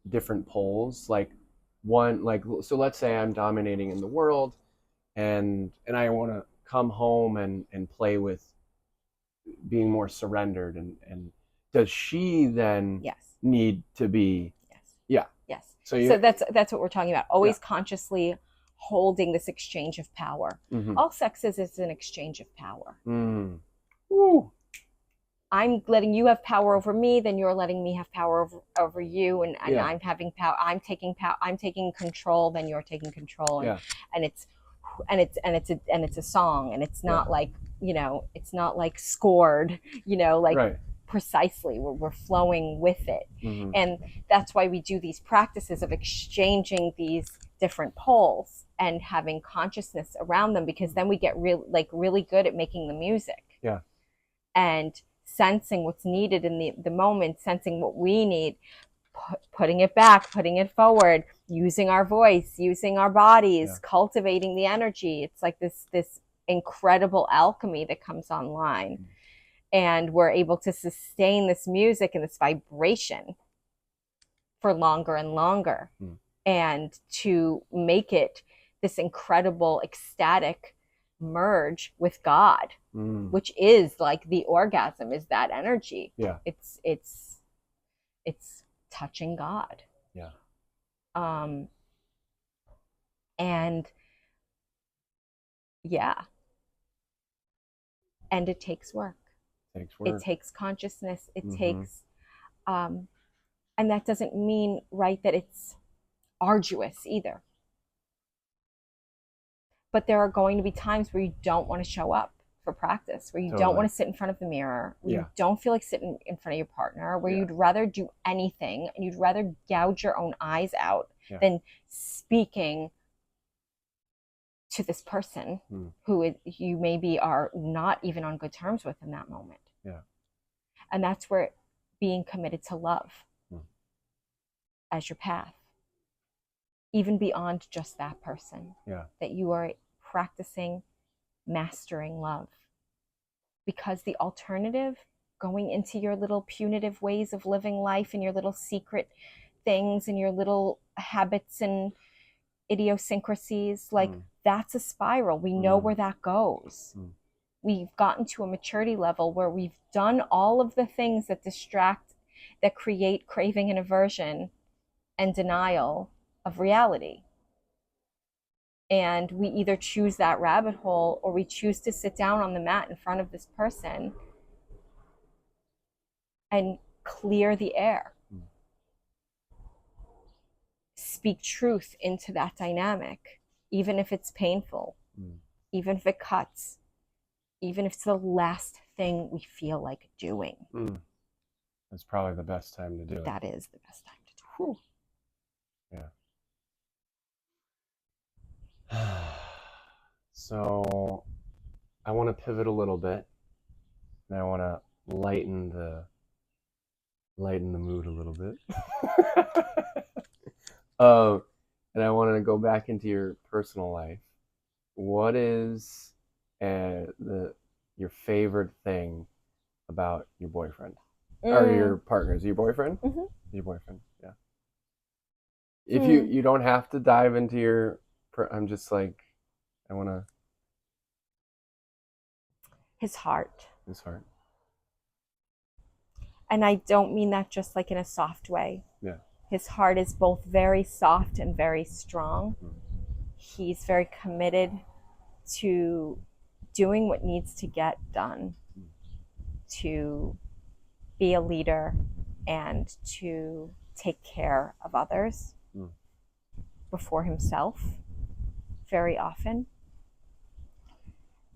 different poles? Like one, like, so let's say I'm dominating in the world and I want to come home and play with being more surrendered, and does she then need to be Yes. So that's what we're talking about. Always consciously holding this exchange of power. All sex is an exchange of power. Woo. I'm letting you have power over me, then you're letting me have power over you, and I'm having power. I'm taking control, then you're taking control, and it's a song, and it's not like, you know, it's not like scored, you know, like precisely. We're flowing with it, and that's why we do these practices of exchanging these different poles and having consciousness around them, because then we get really good at making the music. And sensing what's needed in the moment, sensing what we need, putting it back, putting it forward, using our voice, using our bodies, cultivating the energy. It's like this incredible alchemy that comes online. And we're able to sustain this music and this vibration for longer and longer, and to make it this incredible ecstatic merge with God, which is like the orgasm, is that energy. It's touching God. And and it takes work. It takes consciousness. It takes and that doesn't mean that it's arduous either. But there are going to be times where you don't want to show up for practice, where you don't want to sit in front of the mirror, where you don't feel like sitting in front of your partner, where you'd rather do anything and you'd rather gouge your own eyes out than speaking to this person who you maybe are not even on good terms with in that moment. And that's where being committed to love as your path, even beyond just that person, that you are practicing mastering love. Because the alternative, going into your little punitive ways of living life and your little secret things and your little habits and idiosyncrasies, like that's a spiral. We know where that goes. We've gotten to a maturity level where we've done all of the things that distract, that create craving and aversion and denial of reality. And we either choose that rabbit hole, or we choose to sit down on the mat in front of this person and clear the air. Speak truth into that dynamic, even if it's painful, even if it cuts, even if it's the last thing we feel like doing. That's probably the best time to do it. That is the best time to do it. So I want to pivot a little bit, and I want to lighten the mood a little bit. And I want to go back into your personal life. What is your favorite thing about your boyfriend or your partner? Is it your boyfriend? Your boyfriend, yeah. If you don't have to dive into your, I'm just like, I want to. His heart. His heart. And I don't mean that just like in a soft way. His heart is both very soft and very strong. He's very committed to doing what needs to get done, to be a leader and to take care of others before himself very often.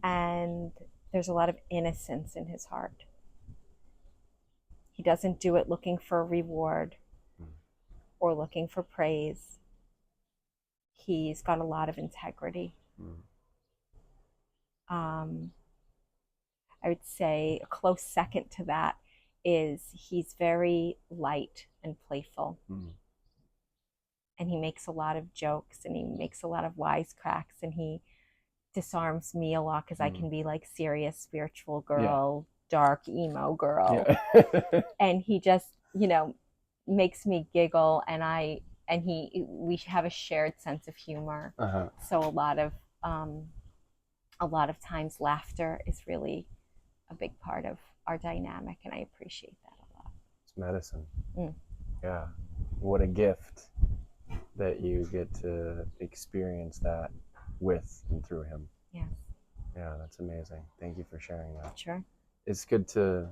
And there's a lot of innocence in his heart. He doesn't do it looking for a reward or looking for praise. He's got a lot of integrity. I would say a close second to that is he's very light and playful. And he makes a lot of jokes and he makes a lot of wisecracks, and he disarms me a lot because I can be like serious spiritual girl, dark emo girl. And he just, makes me giggle, and we have a shared sense of humor. So a lot of times laughter is really a big part of our dynamic, and I appreciate that a lot. It's medicine. Yeah. What a gift that you get to experience that with and through him. Yes. Yeah, that's amazing. Thank you for sharing that. Sure. It's good to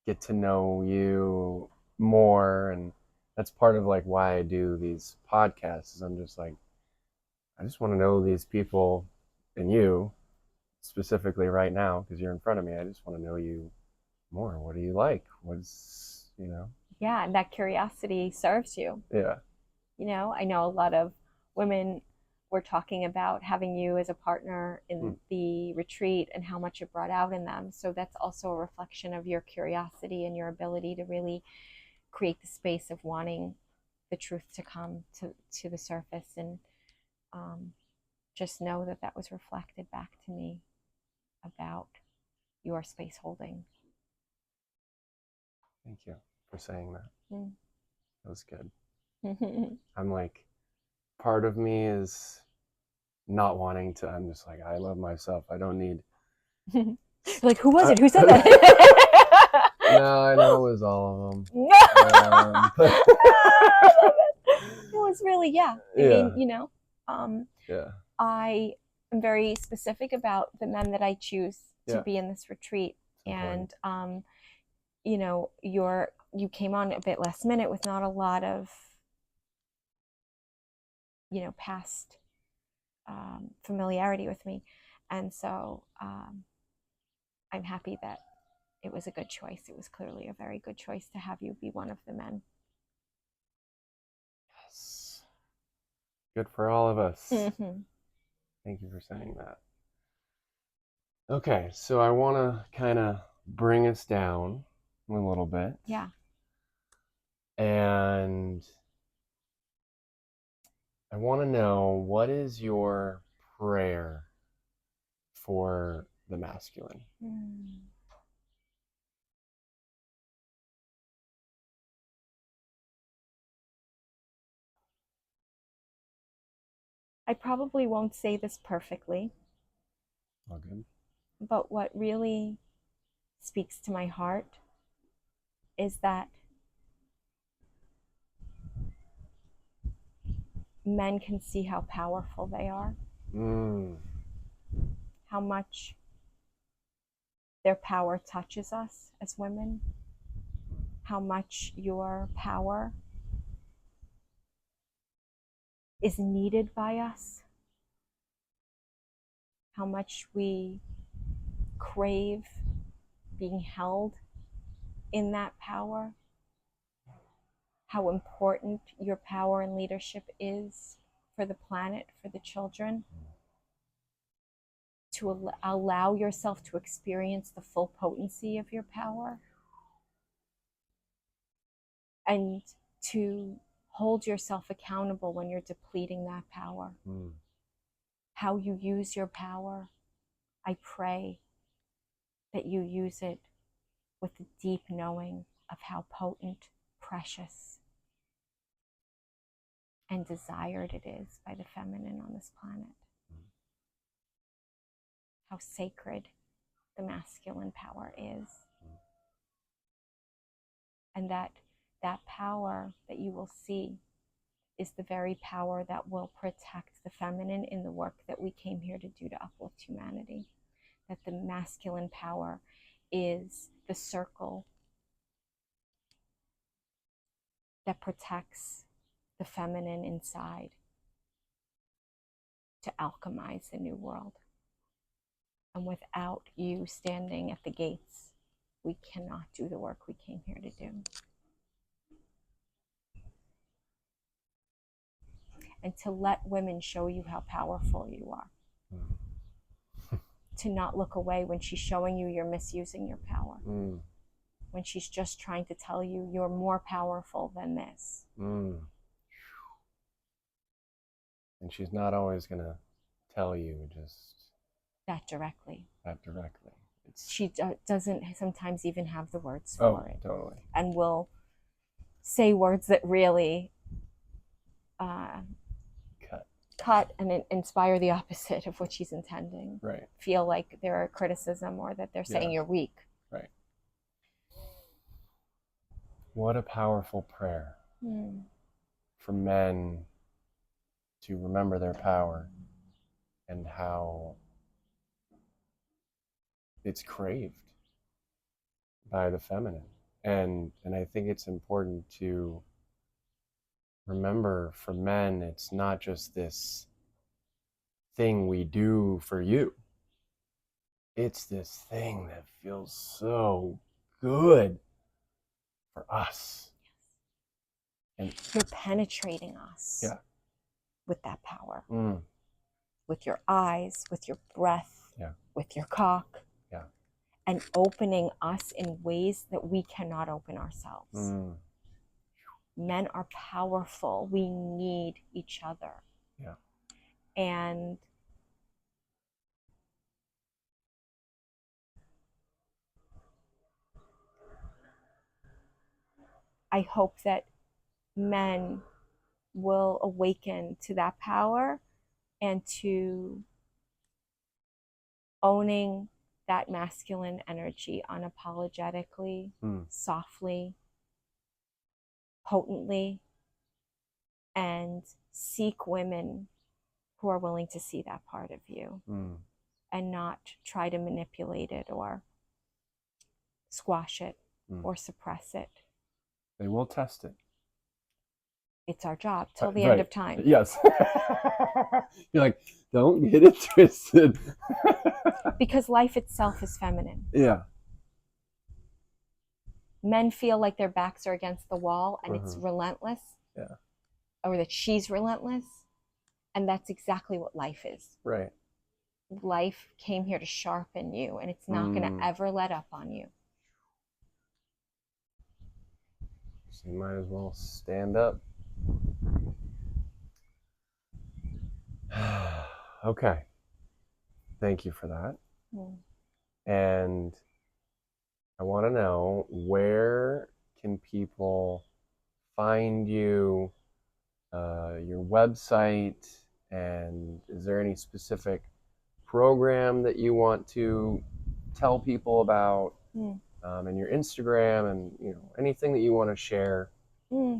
get to know you more, and that's part of like why I do these podcasts. Is I'm just like, I just want to know these people, and you specifically right now because you're in front of me. I just want to know you more. What do you like? What's Yeah, and that curiosity serves you. Yeah. I know a lot of women were talking about having you as a partner in the retreat and how much it brought out in them. So that's also a reflection of your curiosity and your ability to really create the space of wanting the truth to come to the surface. And just know that that was reflected back to me about your space holding. Thank you for saying that. That was good. I'm like, part of me is not wanting to. I'm just like, I love myself. I don't need. Like, who was it? Who said that? No, I know it was all of them. I love it. It was really, I mean, I am very specific about the men that I choose to be in this retreat. And, you came on a bit last minute with not a lot of, past familiarity with me. And so I'm happy that it was a good choice. It was clearly a very good choice to have you be one of the men. Yes. Good for all of us. Thank you for saying that. Okay, so I want to kind of bring us down a little bit. Yeah. And I want to know, what is your prayer for the masculine? I probably won't say this perfectly. All good. But what really speaks to my heart is that men can see how powerful they are, how much their power touches us as women, how much your power is needed by us, how much we crave being held in that power, how important your power and leadership is for the planet, for the children, to allow yourself to experience the full potency of your power, and to hold yourself accountable when you're depleting that power. How you use your power, I pray that you use it with the deep knowing of how potent, precious, and desired it is by the feminine on this planet. How sacred the masculine power is. And that power that you will see is the very power that will protect the feminine in the work that we came here to do to uplift humanity. That the masculine power is the circle that protects the feminine inside to alchemize the new world. And without you standing at the gates, we cannot do the work we came here to do. And to let women show you how powerful you are. to not look away when she's showing you you're misusing your power. When she's just trying to tell you you're more powerful than this. And she's not always going to tell you just that directly. She doesn't sometimes even have the words for it. Totally. And will say words that really cut and inspire the opposite of what she's intending. Right. Feel like they're a criticism or that they're saying you're weak. Right. What a powerful prayer for men to remember their power and how it's craved by the feminine. And I think it's important to remember, for men, it's not just this thing we do for you. It's this thing that feels so good for us. And you're penetrating us with that power. With your eyes, with your breath, with your cock. And opening us in ways that we cannot open ourselves. Men are powerful. We need each other. And I hope that men will awaken to that power and to owning that masculine energy unapologetically, softly, potently, and seek women who are willing to see that part of you and not try to manipulate it or squash it or suppress it. They will test it. It's our job till the end of time. Yes. You're like, don't get it twisted. Because life itself is feminine. Yeah. Men feel like their backs are against the wall and it's relentless. Yeah. Or that she's relentless. And that's exactly what life is. Right. Life came here to sharpen you, and it's not going to ever let up on you. So you might as well stand up. Okay. Thank you for that. And I want to know, where can people find you, your website, and is there any specific program that you want to tell people about, and your Instagram, and anything that you want to share?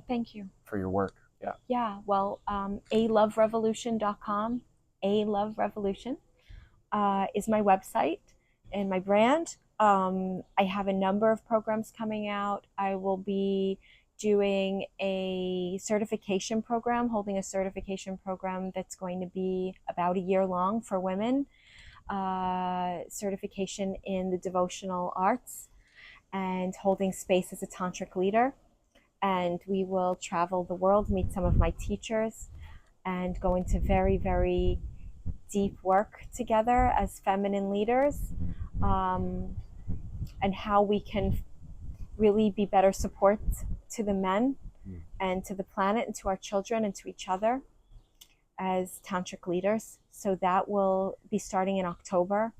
Thank you for your work. Well, aloverevolution.com. Aloverevolution is my website and my brand. I have a number of programs coming out. I will be doing a certification program, holding a certification program that's going to be about a year long for women, certification in the devotional arts, and holding space as a tantric leader. And we will travel the world, meet some of my teachers, and go into very, very deep work together as feminine leaders, and how we can really be better support to the men and to the planet and to our children and to each other as tantric leaders. So that will be starting in October.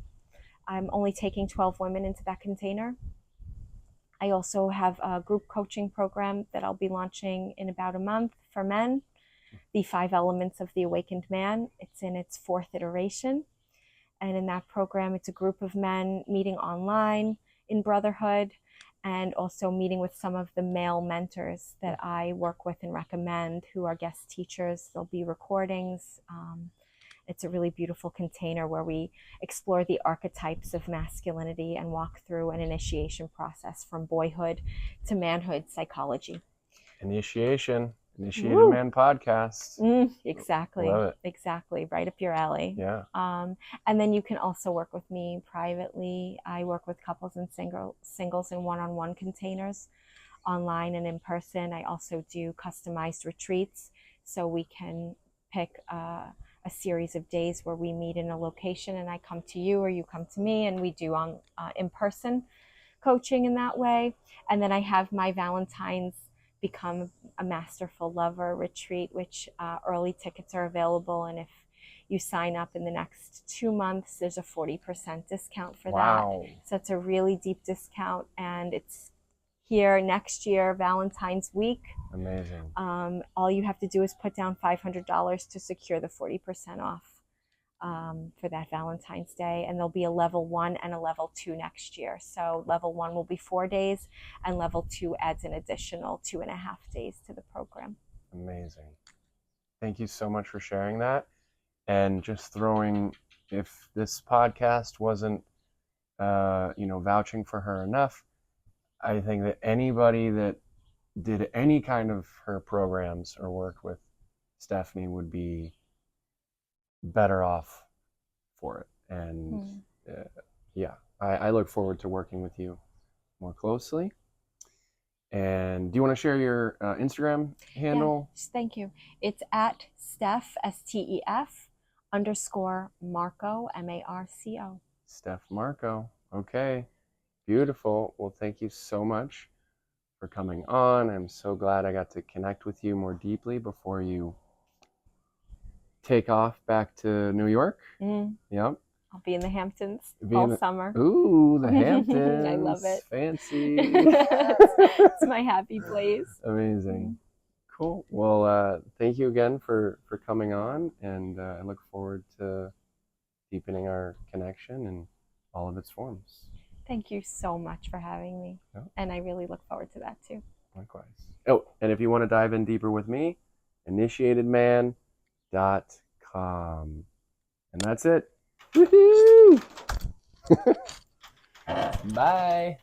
I'm only taking 12 women into that container. I also have a group coaching program that I'll be launching in about a month for men, the 5 Elements of the Awakened Man. It's in its 4th iteration. And in that program, it's a group of men meeting online in brotherhood, and also meeting with some of the male mentors that I work with and recommend, who are guest teachers. There'll be recordings. It's a really beautiful container where we explore the archetypes of masculinity and walk through an initiation process from boyhood to manhood psychology. Initiated Man podcast. Exactly. Love it. Exactly. Right up your alley. Yeah. And then you can also work with me privately. I work with couples and singles in one-on-one containers, online and in person. I also do customized retreats, so we can pick a a series of days where we meet in a location, and I come to you or you come to me, and we do on in-person coaching in that way. And then I have my Valentine's Become a Masterful Lover retreat, which early tickets are available, and if you sign up in the next 2 months, there's a 40% discount for Wow. that. So it's a really deep discount, and it's here next year, Valentine's week. Amazing. All you have to do is put down $500 to secure the 40% off for that Valentine's Day. And there'll be a level 1 and a level 2 next year. So level 1 will be 4 days, and level 2 adds an additional 2.5 days to the program. Amazing. Thank you so much for sharing that. And just throwing, if this podcast wasn't, vouching for her enough, I think that anybody that did any kind of her programs or worked with Stefanie would be better off for it. And I look forward to working with you more closely. And do you want to share your Instagram handle? Yes, thank you. It's at Steph, STEF _Marco, MARCO. Steph Marco. Okay. Beautiful. Well, thank you so much for coming on. I'm so glad I got to connect with you more deeply before you take off back to New York. Yep. I'll be in the Hamptons all summer. Ooh, the Hamptons. I love it. Fancy. It's my happy place. Amazing. Cool. Well, thank you again for coming on, and I look forward to deepening our connection in all of its forms. Thank you so much for having me. Yeah. And I really look forward to that too. Likewise. Oh, and if you want to dive in deeper with me, initiatedman.com. And that's it. Woohoo! Bye.